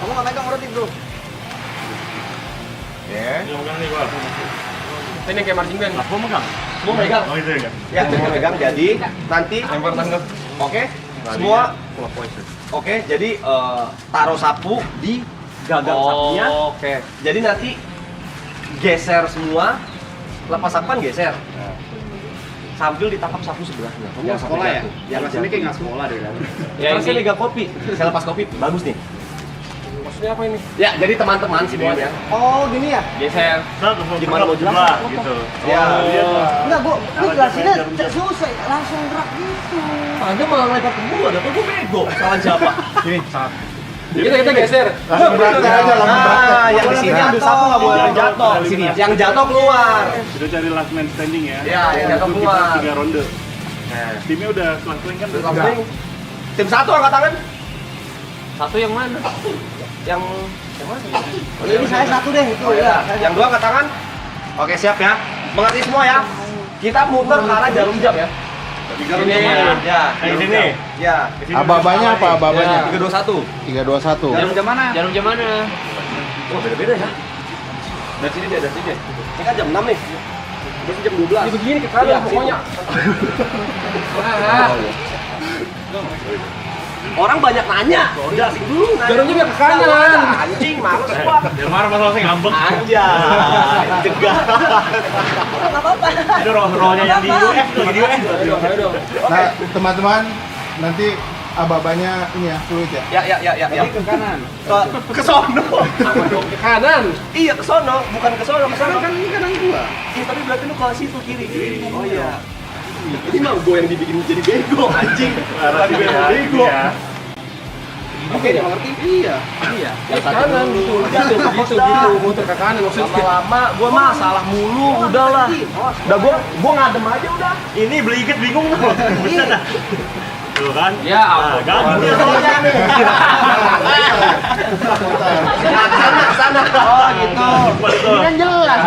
Kamu nggak megang berarti bro? Ini kayak marching band. Semua megang. Oh itu ya kan? Ya, semua megang. Jadi nanti Lempar tangga. oke, semua oke. Jadi taruh sapu di gagang sapunya. Oke. Jadi nanti geser semua, lepas sapu kan geser. Sambil ditangkap sapu sebelahnya. Yang sekolah ya? Yang Mas ini kayak nggak sekolah deh kan? Ya Terus saya ini megang kopi. Saya lepas kopi, bagus nih. Maksudnya apa ini? Ya, jadi teman-teman semuanya. Oh gini ya? geser. Gimana mau jelas? Lah, gitu. Ya, Enggak, gua jelasinnya susah, langsung gerak gitu. Anda malah lempar ke gua, tapi gua bego. Salah siapa? Kita geser. Langsung praktek aja, langsung praktek. Ah, yang di sini ambil sapu nggak boleh jatuh. Sini, yang jatuh keluar. Udah cari last man standing ya. Ya, yang jatuh Itu keluar. kita 3 ronde. Timnya udah kelas-kelas kan? Langsung. Tim satu angkat tangan. Satu yang mana? Yang Ini saya satu deh itu oh, ya. ya. Yang dua angkat tangan. Oke, siap ya. Mengerti semua ya. Kita muter ke arah jarum jam ya. Ini. Ya, Di sini. Ya. Ababanya apa ababanya? 321. 321. Jarum jam mana? Jarum jam mana? Oh, beda-beda ya. Dari sini dia, dari sini. Ini kan jam 6 nih. Berarti jam 12. Ini begini ke kanan pokoknya. Orang banyak nanya. Jelasin dulu. nanya Jarumnya biar ke dulu. kanan. Jangan, Anjing, males gua. Dia marah masalahnya ngambek. Anjay, cegah. Itu roh-rohnya yang di UF tuh, di UF. Nah, teman-teman, nanti ababanya ini ya, fluid ya. Ya. Ke kanan. Ke sono. Ke kanan. Iya, ke sono, bukan ke sono, ke sono. Kan ini kanan gua. Iya, tapi berarti lu ke situ kiri. Oh iya. Ini mah gua yang dibikin jadi bego, anjing. Bukan gua yang bego. Oke, dia ngerti? Iya. Ke kanan gitu. Gitu, muter ke kanan maksudnya. Lama-lama gua mah salah mulu, udahlah. Udah gua ngadem aja udah. Ini beliget bingung tuh. Bisa dah. Tuh kan? Ya ampun. Kan? Sana. Oh, gitu. Ini kan jelas.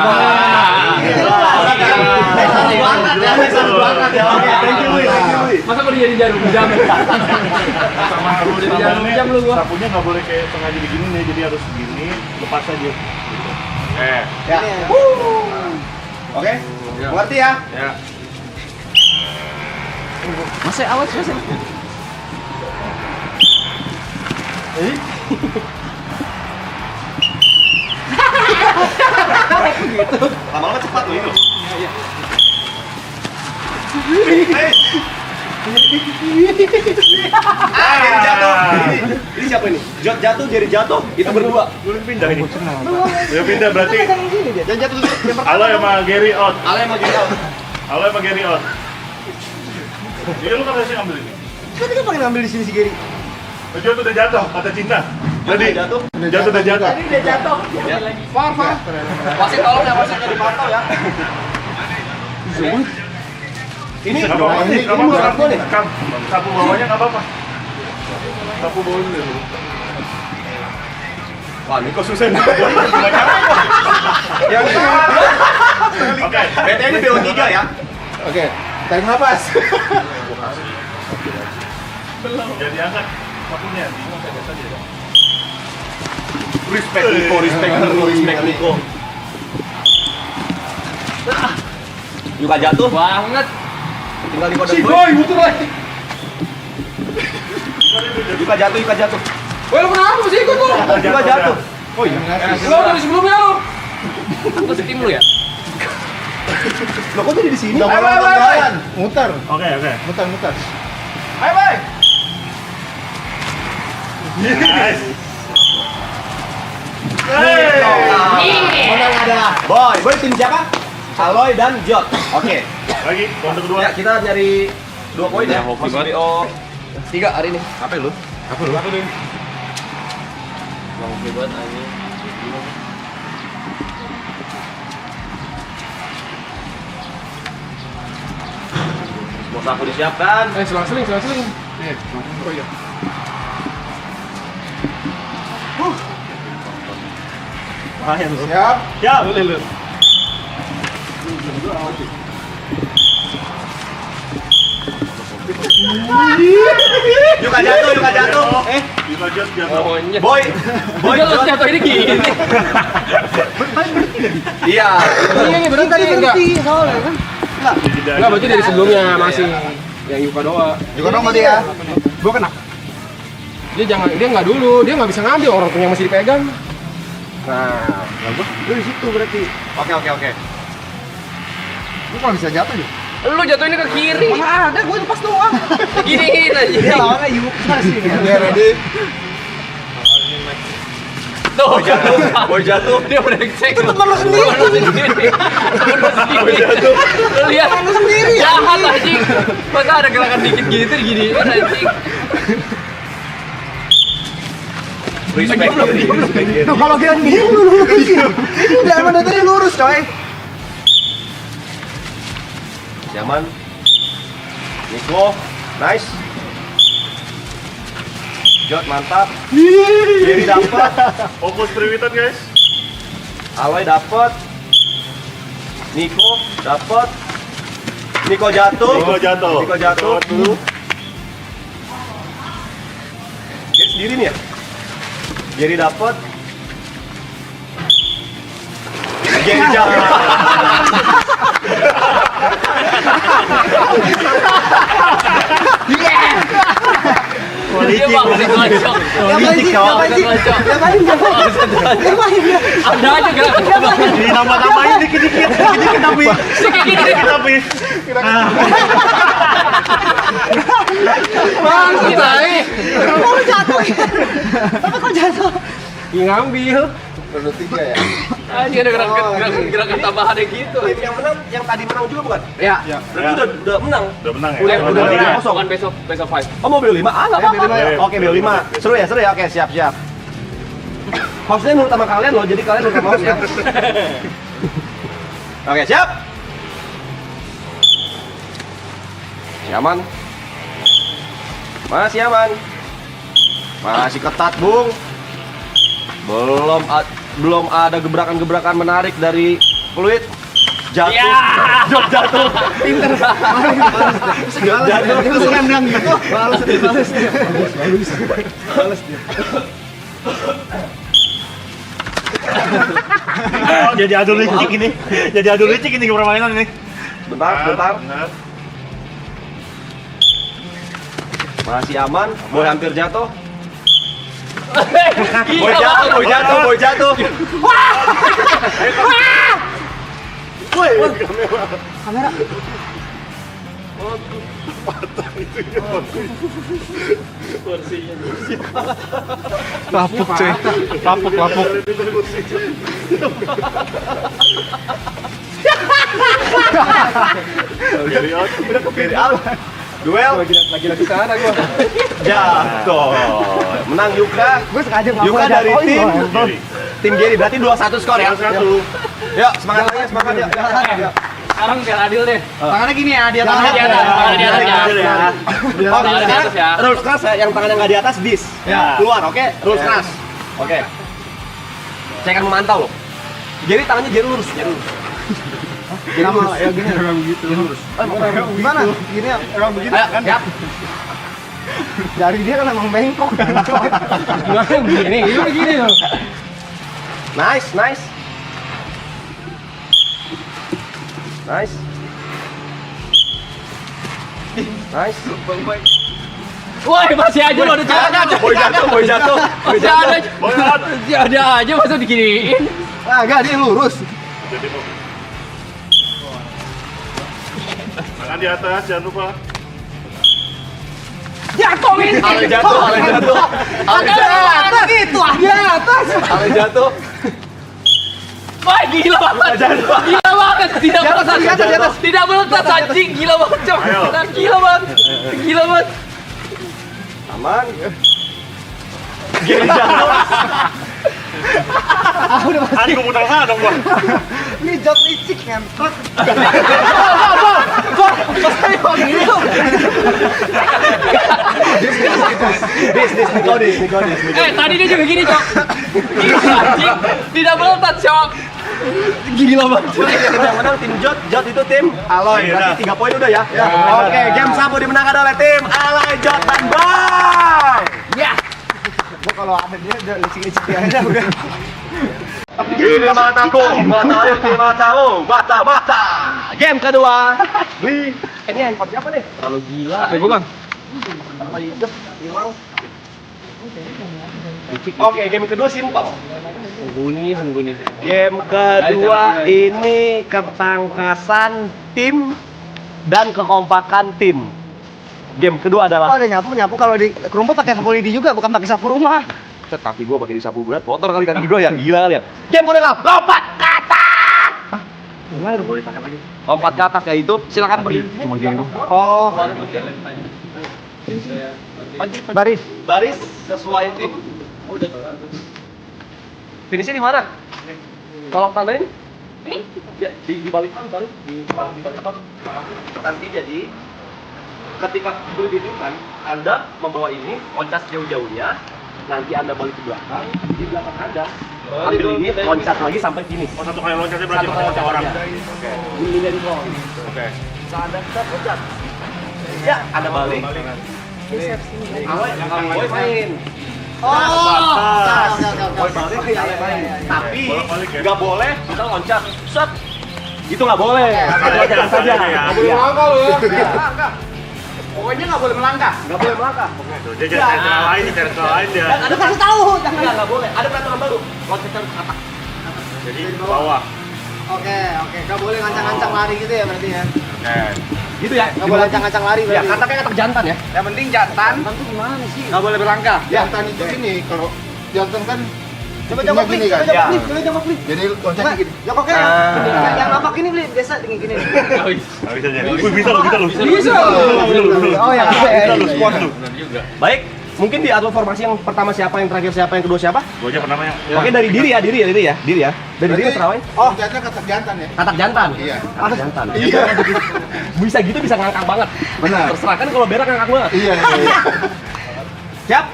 Seru banget ya. Oke, thank you, Wi. Masa mau jadi jarum jam? sama harus Jadi jarum jam lu gua. sapunya nggak boleh kayak sengaja begini nih, jadi harus begini, lepas aja. Gitu. Ya. Oke. Mengerti ya? Ya. Masih awas masih. Lama-lama cepat loh itu. Jadi jatuh. Ini siapa ini? Jot jatuh, jadi jatuh. Itu berdua. Gue pindah ini. Gue pindah berarti. Jangan jatuh dulu. Halo sama Gary out. Ale sama gini out. Halo sama Gary out. Jadi lu kan harusnya ngambil ini. Tadi kan pengen ngambil di sini si Gary. Jatuh udah jatuh, kata cinta. Jadi Jatuh. jatuh udah jatuh. Tadi dia jatuh. Far. Wasit tolong ya, wasit jadi pantau ya. Ini Nggak apa-apa sih, nggak ini apa-apa. menurut gua nih. Sapu bawahnya nggak apa-apa. Sapu bawahnya dulu. Wah, ini kok susah nih. Yang oke. BT ini BO3 ya. Oke, tarik nafas. Jadi angkat sapunya. Respect Niko, respect Niko. Juga jatuh. Banget. Tinggal Niko dan Si Boy. Boy muter lagi. Juga jatuh. Woi, lu kenapa sih ikut lu? Juga jatuh. Oh iya. Lu dari sebelumnya lu. Aku setim lu ya? Loh, kok jadi di sini? Udah mulai jalan. Muter. Oke. Muter. Ayo, Boy. Nice. Menang adalah Boy. Boy tim siapa? Aloy dan Jot. Oke. Lagi ronde kedua. Ya, kita nyari 2 poin ya. hoki Masuk banget. BO 3 hari ini. Apa lu? Bang hebat anjing. Mau sapu disiapkan. Selang-seling. Oh iya. Siap. Ya. Yuka jatuh. Pokoknya. Boy Kalau Jot. jatuh ini gini. Iya. Ini berhenti soalnya kan. Enggak, berarti dari sebelumnya masih yang Yuka doa. Juga dong berarti ya. Gua kena. Dia nggak dulu, dia nggak bisa ngambil orang punya masih dipegang. Nah, Lu di situ berarti. Oke. Lu kalau bisa jatuh deh. Lu jatuhinnya ke kiri. Mana ada, gue pas doang. Giniin aja. Dia lawannya Yuka sih. Ya, ready. Tuh, Boy jatuh. dia brengsek. Itu temen lu sendiri. Boy jatuh. Lu lihat lu sendiri. Jahat anjing. Masa ada gerakan dikit gitu gini anjing. Respect. Tuh kalau dia gini lu udah emang dari lurus coy. Nyaman. Niko, nice. Jot mantap. Jadi dapat. Fokus periwitan guys. Aloy dapat. Niko dapat. Niko jatuh. Niko jatuh. Dulu. Dia sendiri nih ya. Jerry dapat. Jerry jatuh. Dia bang, ngacok. Ada aja gerakan. Di nama-namain dikit-dikit tapi. Dikit-dikit tapi. Bang, kita Kok jatuh? ngambil. Baru 3 ya. Anjing ada gerakan tambahan yang gitu. Tim yang menang, yang tadi menang juga bukan? Ya. Berarti udah menang. Udah menang ya. Udah Udah. kosong kan besok 5. Oh mau BO5? Ah nggak apa-apa. BO5 ya. Oke BO5. Seru ya. Oke siap. Hostnya nurut sama kalian loh, jadi kalian nurut sama host ya. Oke siap. Aman. Masih aman. Masih ketat Bung. Belum ada gebrakan-gebrakan menarik dari Fluid. Jatuh. Jot jatuh. Pinter. Jatuh. Itu serendang gitu. Balas dia. Jadi adu licik ini. Jadi adu licik ini permainan ini. Bentar. Benar. Masih aman. Boy hampir jatuh. Gila, Boy jatuh. Lapuk cuy. Lapuk. Carry out. Duel. Lagi sana gua. Jatuh. Menang Yuka. Gue sengaja nggak Yuka mau dari jatuhin. tim Jerry. Berarti 2-1 skor ya. Satu. Yuk, semangat ya. Sekarang biar adil deh. Tangannya gini ya, dia Tangannya di atas, tangannya di atas ya. Oh, Tangannya di atas ya. rules keras ya, yang tangannya nggak di atas dis. Ya. Keluar, oke? Rules keras. Oke. Saya akan memantau loh. Jerry tangannya Jerry lurus. Sama ya gini orang begitu. Gimana? Gini ya. Orang begitu Ayo, kan. siap. Jari dia kan emang bengkok. Gimana begini loh. Nice. Woi, masih aja lo ada jalan. Boy jatuh. Masih ada. Masih ada aja masa diginiin. Ah, enggak, dia lurus. Tangan di atas, jangan lupa. Jatuhin. Ale jatuh. Itu di atas. Ale jatuh. Wah, gila banget. Gila banget. Tidak meletas. di atas. Tidak meletas anjing. Gila banget, Cok. Ayo. Gila banget. Gila banget. Aman. Jerry jatuh. Ani gua putar sana dong gua. Ini jok licik ngentot. Nikodis. Tadi dia juga gini, Cok. Gila anjing. Tidak meletas, Cok. Gila banget. Tim yang menang tim Jot, Jot itu tim Aloy. Berarti 3 poin udah ya. Oke, game sabu dimenangkan oleh tim Aloy, Jot dan Boy. Ya. Gua kalau ada dia udah licik-licik aja udah. Ini mataku, matamu, mata. Game kedua. Bli. Ini handphone siapa nih? Terlalu gila. Bukan. Oke, game kedua simpel. Game kedua ini ketangkasan tim dan kekompakan tim. Game kedua Oh, adalah ada nyapu kalau di rumput pakai sapu lidi juga, bukan pakai sapu rumah. tapi gua pakai disapu berat kotor kali kaki gua ya. Gila kali ya. Game kedua lompat katak. Gimana boleh pakai lagi? Lompat katak ya itu silakan beri. Cuma game itu. Oh, baris. Baris sesuai tim. Finishnya di mana? Tolong tandain. Ya, di balik taruh di balik. Nanti jadi ketika berdirikan Anda membawa ini loncat jauh-jauhnya, nanti Anda balik ke belakang, di belakang Anda ambil ini loncat lagi sampai finish. Oh, satu kali loncatnya berarti satu orang. Oke. Ini dari bawah. Oke. Saat Anda start loncat. Ya, Anda balik. Awal main. Boy balik, Ale main. Tapi nggak boleh kita loncat. Set. Itu nggak boleh. Loncat saja. Nggak boleh Melangkah lu ya. Pokoknya nggak boleh melangkah. Nggak boleh melangkah. Dia cari cara lain, cari cara lain dia. Ada kasih tahu, jangan. Nggak boleh. Ada peraturan baru. Loncat ke atas. Jadi bawah. Oke, nggak boleh ngancang-ngancang lari gitu ya berarti ya. Oke. Gitu ya. Nggak boleh ngancang-ngancang lari Ya, berarti. kataknya katak jantan ya. Yang penting jantan. Jantan gimana sih? Nggak boleh berlangkah. Jantan itu gini, kalau jantan kan Coba tingginya gini kan. coba jambak Bli. Jadi loncatnya gini. Ya kok yang napak ini Bli, biasa gini. Nggak bisa jadi. Wih, bisa lu. Bisa. Oh ya, Bisa lu, squad lu. Baik. Mungkin diatur formasi yang pertama siapa, yang terakhir siapa, yang kedua siapa? Gua aja pertamanya. Oke, dari diri ya. Dari diri terawai. Loncatnya katak jantan ya. Katak jantan. Iya. Katak jantan. Iya. Bisa gitu bisa ngangkang banget. Benar. Terserah kan kalau berak ngangkang banget. Iya. Siap?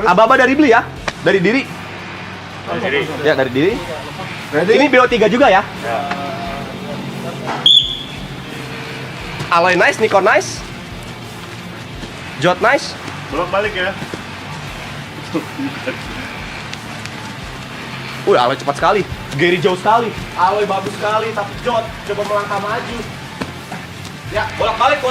Aba-aba dari Bli ya. Dari diri. Jadi, Ya, dari diri. Ready? Ini BO3 juga ya. Aloy nice, Nico nice. Jot nice. bolak-balik ya. Aloy cepat sekali. Gary jauh sekali. Aloy bagus sekali, tapi Jot coba melangkah maju. Ya, bolak-balik.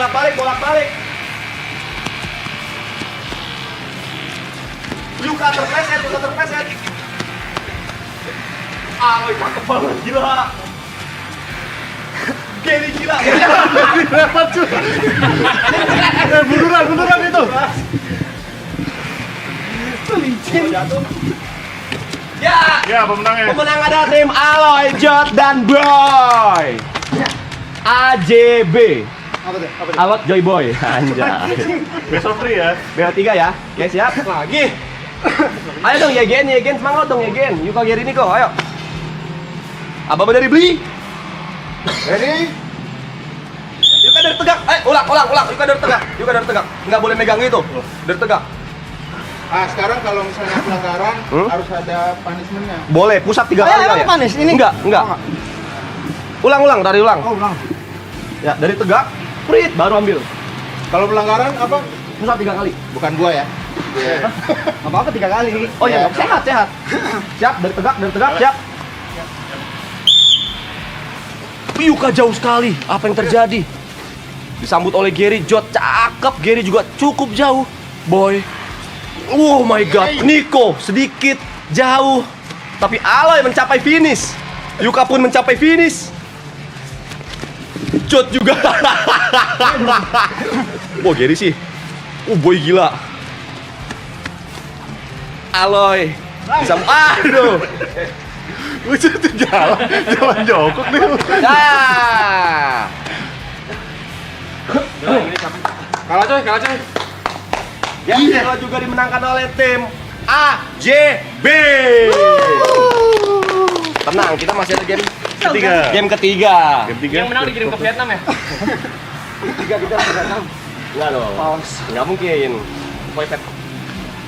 Yuka terpleset. Aloy cakep banget, gila. Gary gila. Beneran itu. Jatuh. Ya, Ya, pemenangnya. pemenang adalah tim Aloy, Jot, dan Boy. AJB. Apa tuh? Alot Joy Boy. Anjay. Besok free ya. BO3 ya. Oke, siap. Lagi. Ayo dong, Yegen, semangat dong, Yegen. Yuka Geri Niko, ayo. Abang dari Bli. Ready? Yuka dari tegak. Ulang. Yuka dari tegak. Nggak boleh megang itu. Dari tegak. Ah, sekarang kalau misalnya pelanggaran harus ada punishment-nya. Boleh, pusat 3 kali emang ya. panis ini? Enggak. Ulang, tarik ulang. Oh, ulang. Ya, dari tegak, prit, baru ambil. Kalau pelanggaran apa? Pusat 3 kali. Bukan gua ya. Apa 3 kali? Oh iya, sehat. Siap, dari tegak, siap. Yuka jauh sekali. Apa yang terjadi? Disambut oleh Gary, Jot cakep, Gary juga cukup jauh. Boy. Oh my god, Nico sedikit jauh. Tapi Aloy mencapai finish. Yuka pun mencapai finish. Jot juga. Oh, Gary sih. Boy gila. Aloy. Aduh. Lucu tuh jalan jongkok nih. Ah. Kalah coy. Yang kedua juga dimenangkan oleh tim AJB. Tenang, kita masih ada game Ketiga. Game ketiga. Yang menang dikirim ke Vietnam ya? Kita Vietnam. Enggak loh. Enggak mungkin.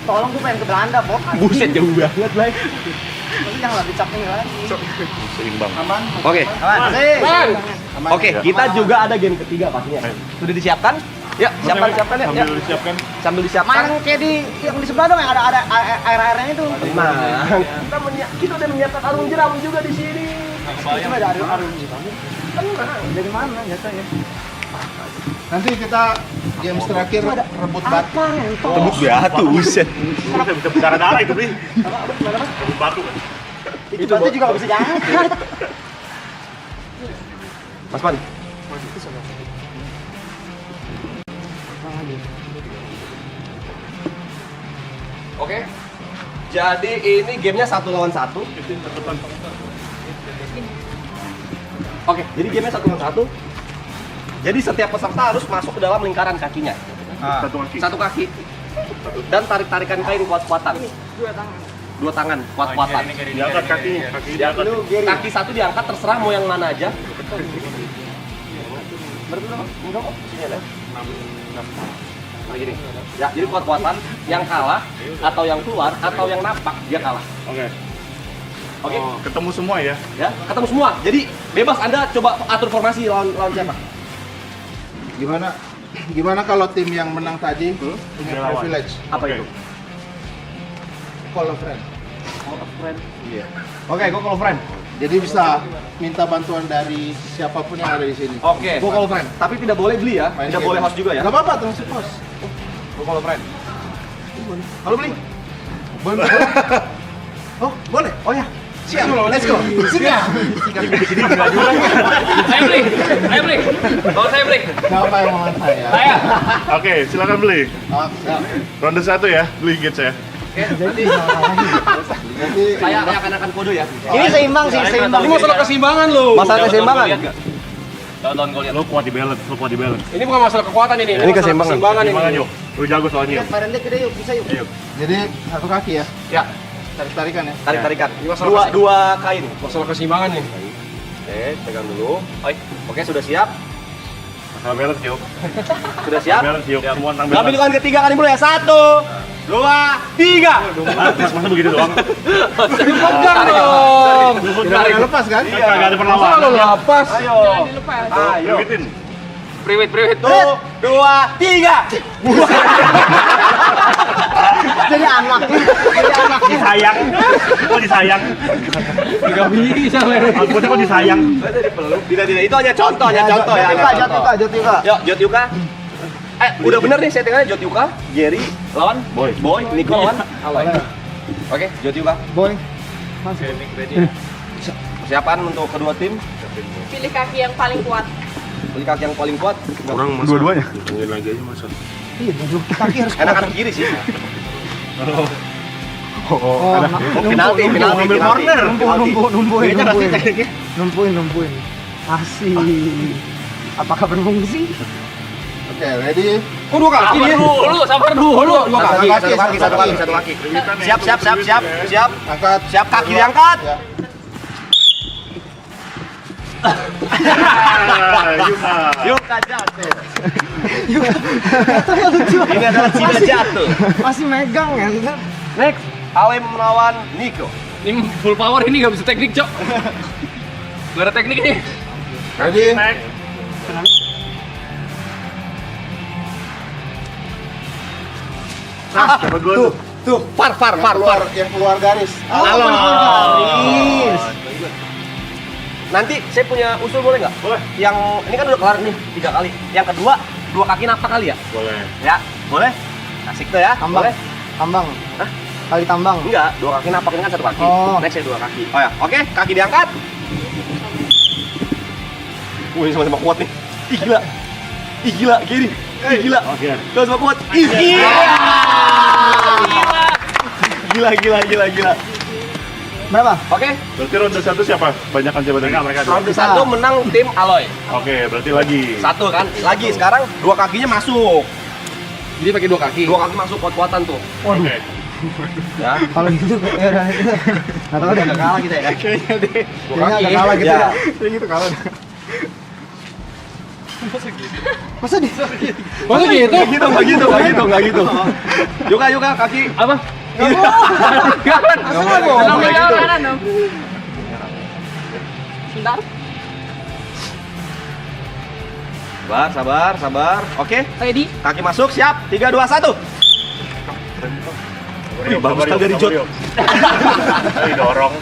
Tolong gue pengen ke Belanda, Bob. Buset jauh banget, Blay. Tapi jangan dicap ini lagi. Seimbang. Aman. Oke. Aman. Oke, kita juga ada game ketiga pastinya. Sudah disiapkan? Ya, siapkan ya. Sambil disiapkan. Sambil disiapkan. Main kayak yang di sebelah dong yang ada air-airnya itu. Nah, kita udah menyiapkan arung jeram juga di sini. Cuma ada arung jeram. Dari mana jatuhnya? Nanti kita games terakhir rebut batu. Tebuk batu, buset. Bisa berdarah-darah itu, Bri. Rebut batu kan. Itu batu juga nggak bisa jahat. Mas Pan. Oke. Jadi ini gamenya 1 lawan 1. Oke, jadi gamenya 1 lawan 1. Jadi setiap peserta harus masuk ke dalam lingkaran kakinya. Satu kaki. Satu kaki. Dan tarik-tarikan kain kuat-kuatan. Dua tangan kuat-kuatan. Diangkat kakinya, kaki diangkat. Kaki satu diangkat terserah mau yang mana aja. Nah, gini. Ya, jadi kuat-kuatan yang kalah atau yang keluar atau yang napak dia kalah. Oke. Oke? Ketemu semua ya. Ya, ketemu semua. Jadi bebas Anda coba atur formasi lawan siapa. Gimana kalau tim yang menang tadi punya Relawan. privilege? Apa Oke. itu? Call a friend. Iya. Oke, gua call friend. Jadi bisa minta bantuan dari siapapun yang ada di sini. Oke, gua call friend. Tapi tidak boleh beli ya. Main Tidak game. boleh host juga ya. Gak apa-apa, termasuk host. Gua call friend. Halo beli. Boleh. Oh, boleh. Oh ya. Siap. Let's go. Siap. Saya beli. Kalau saya beli. Siapa yang mau saya? Saya. Oke, silakan beli. Oh, siap. Ronde 1 ya, beli gates ya. Jadi Saya akan kode ya. Ini seimbang sih, seimbang. Ini masalah keseimbangan loh. Masalah keseimbangan. Tahun-tahun kau lihat. Lo kuat di balance, lo kuat di balance. Ini bukan masalah kekuatan ini. Ini keseimbangan. Keseimbangan ini. Gimana yuk? Lo jago soalnya. Lihat Pak Rende gede yuk, bisa yuk. jadi satu kaki ya. Ya, Tarik-tarikan ya. tarik-tarikan. Ini masalah Dua kain. Masalah keseimbangan nih. Oke, pegang dulu. Oke, sudah siap? Masalah balance yuk. Sudah siap? Balance yuk. Semua tentang Ambil balance. lingkaran ketiga kali mulai ya. 1, 2, 3. Artis masa begitu doang? Pegang dong. Tidak lepas kan? Kagak ada Masa perlawanan. lo lepas? Ayo. Ayo. Bikin. Priwit. 1, 2, 3. Jadi anak. Disayang. Kok disayang? Gak bisa, Ler. Maksudnya kok disayang? Tidak, itu hanya contoh ya. Jot Yuka. Yuk, Jot Yuka. Udah bener nih settingannya. Jot Yuka, Jerry lawan Boy. Nico lawan Aloy. Oke, Jot Yuka. Boy. Persiapan untuk kedua tim. Pilih kaki yang paling kuat. Pilih kaki yang paling kuat. Orang masa. Dua-duanya. Tungguin lagi aja masa. Iya, kaki harus Enakan kiri sih. Oh, ada. Penalti. Numpuin. Asik. Apakah berfungsi? Oke, ready? Kok dua kaki dia? Sabar dulu. Dua kaki, satu kaki. Siap. Angkat. Siap, kaki diangkat. Ya. Yuka jatuh. Ini adalah Cina jatuh. Masih megang ya. Next, Alem melawan Nico. Ini full power ini nggak bisa teknik, Cok. Gak ada teknik ini. Ready? Siapa gue tuh? Tuh, far. Yang keluar garis. Halo. Garis. Nanti saya punya usul boleh nggak? Boleh. Yang ini kan udah kelar nih 3 kali. Yang kedua, 2 kaki napak kali ya? Boleh. Ya, boleh. Asik tuh ya. Tambang. Boleh? Tambang. Hah? Kali tambang. Enggak, 2 kaki napak ini kan 1 kaki. Oh. Next ya 2 kaki. Oh ya, oke, kaki diangkat. Wih, sama-sama kuat nih. Ih gila, kiri. Ih gila. Oke. Sama-sama kuat. Ih gila. Berapa? Oke, Berarti ronde 1 siapa? Banyakan siapa tadi? Mereka. ronde 1 menang tim Aloy. Oke, berarti lagi. 1 kan? Lagi sekarang 2 kakinya masuk. Jadi pakai 2 kaki. 2 kaki masuk kuat-kuatan tuh. Oke. Ya. Kalau gitu ya udah itu. Enggak tahu deh. Udah kalah kita ya. Kayaknya kaki. agak kalah gitu Ya. ya. Kayak gitu kalah. Masa di? Masa gitu? Enggak gitu. Yuka kaki. Apa? Kanan dong. Bentar. Sabar. Oke, Ready? kaki masuk, siap. 3, 2, 1. Bagus kan dari Jod. Dorong.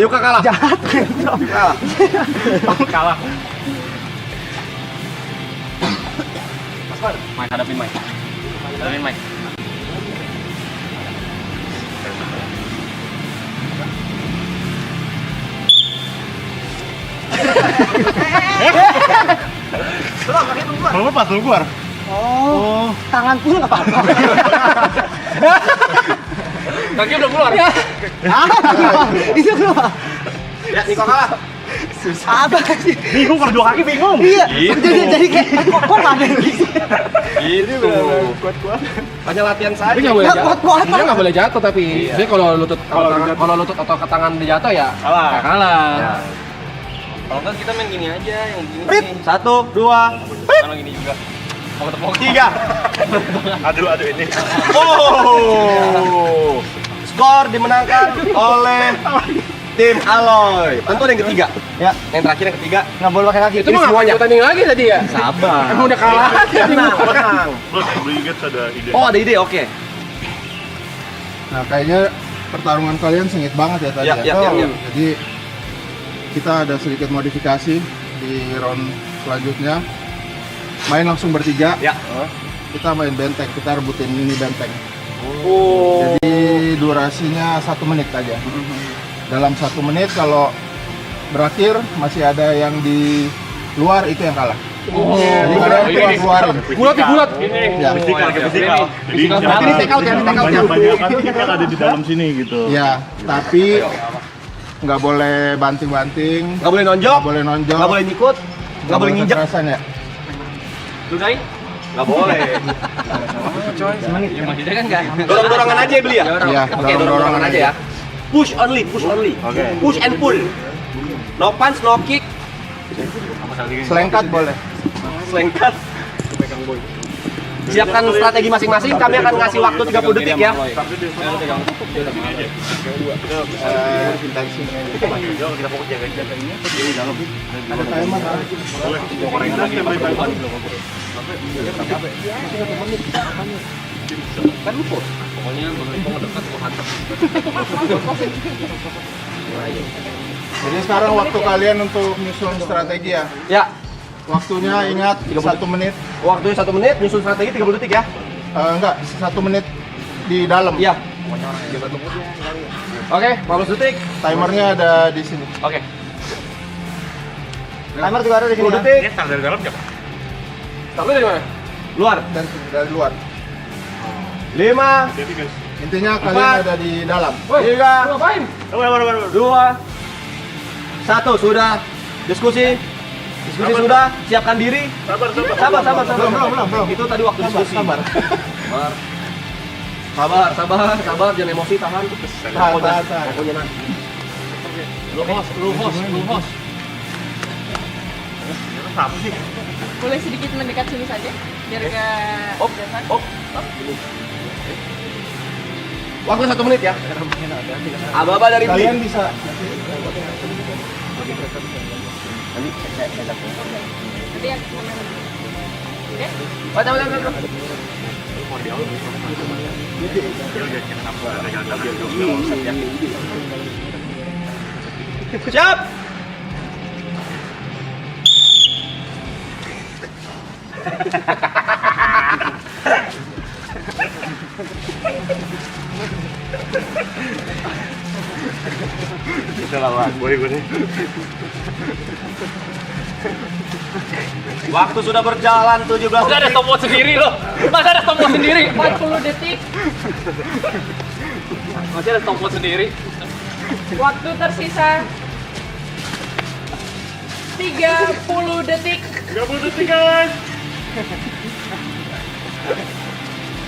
Yuka kalah. Jahat. Kalah. Mike, hadapin Mike. Kalau pas lu keluar. Tangan pun nggak apa-apa. Kaki udah keluar. Itu keluar. Ya, Niko kalah. Apa sih? Bingung kalau dua kaki bingung. Iya. Jadi kayak kok nggak ada yang gitu. Itu. Hanya latihan saja. Tapi nggak boleh jatuh. Kuat-kuatan. Dia nggak boleh jatuh tapi. Jadi kalau lutut atau ke tangan dia jatuh ya kalah. Kalau enggak kita main gini aja, yang gini. 1, 2, Kalau gini juga. Mau ketemu 3. Aduh ini. Oh. Skor dimenangkan oleh tim Aloy. Tentu ada yang ketiga. Ya. Yang terakhir yang ketiga. Nggak boleh pakai kaki. Itu mah nggak tanding lagi tadi ya. Sabar. Emang udah kalah. Menang. Bos, Blue Eagles ada ide. Oh, ada ide, oke. Nah, kayaknya pertarungan kalian sengit banget ya tadi Ya. Jadi kita ada sedikit modifikasi di round selanjutnya. Main langsung bertiga. Ya. Kita main benteng, kita rebutin mini benteng. Oh. Jadi durasinya 1 menit aja. Dalam 1 menit kalau berakhir masih ada yang di luar itu yang kalah. Jadi kalian keluarin. Gulat. Ya. Fisikal. Jadi Ini take out ya, take out ya. banyak kan kita ada di dalam sini gitu. Ya, tapi nggak boleh banting-banting, Nggak boleh nonjok, nggak boleh nonjok, nggak boleh nyikut, nggak boleh nginjek. kekerasan ya. Ludain? Nggak boleh. Ya maksudnya kan enggak. Dorong-dorongan aja beli ya? Iya, Oke, dorong-dorongan aja ya. Push only. Push and pull. No punch, no kick. Selengkat boleh. Selengkat. Siapkan strategi masing-masing, kami akan ngasih waktu 30 detik ya. Ada timer. Pokoknya mau dekat mau hantam. Jadi sekarang waktu kalian untuk nyusun strategi ya. Ya, Waktunya ingat 1 menit. waktunya 1 menit, nyusun strategi 30 detik ya. Enggak, 1 menit di dalam. Iya. Oke, 15 detik. Timernya ada di sini. Oke. Timer juga ada di sini. 10 detik. Dari dalam siapa? Tapi dari mana? Luar. Dan dari luar. 5, Jadi guys. Intinya kalian ada di dalam. 3, Ngapain? 2, 1, sudah. Diskusi sudah, siapkan diri. Sabar. Belum. Itu tadi waktu diskusi. Sabar. Sabar, jangan emosi, tahan. Tahan. Pokoknya nanti. Lu host. Boleh sedikit mendekat sini saja biar gak jatuh. Waktu 1 menit ya. Aba-aba dari Bli. Kalian bisa. Nanti yang oke. Baca. Siap. Kita lawan boy gue nih. Waktu sudah berjalan 17 Masa ada detik. stopwatch sendiri loh. Masa ada stopwatch sendiri. 40 detik. Masih ada stopwatch sendiri. Waktu tersisa 30 detik. 30 detik guys.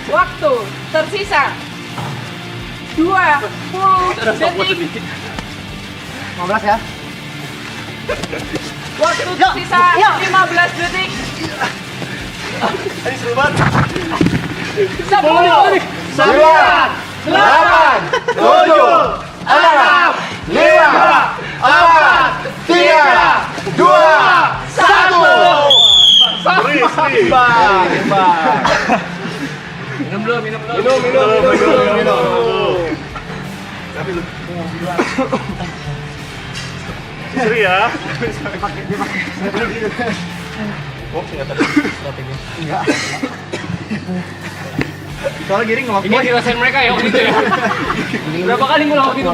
Waktu tersisa 20 detik. 15 ya. Waktu tersisa 15 detik. Ini seru banget. 10 9 8 Minum dulu, minum dulu. Seri ya. Soalnya giring ngelok Ini dirasain mereka ya waktu itu ya. Berapa kali ngulang waktu itu?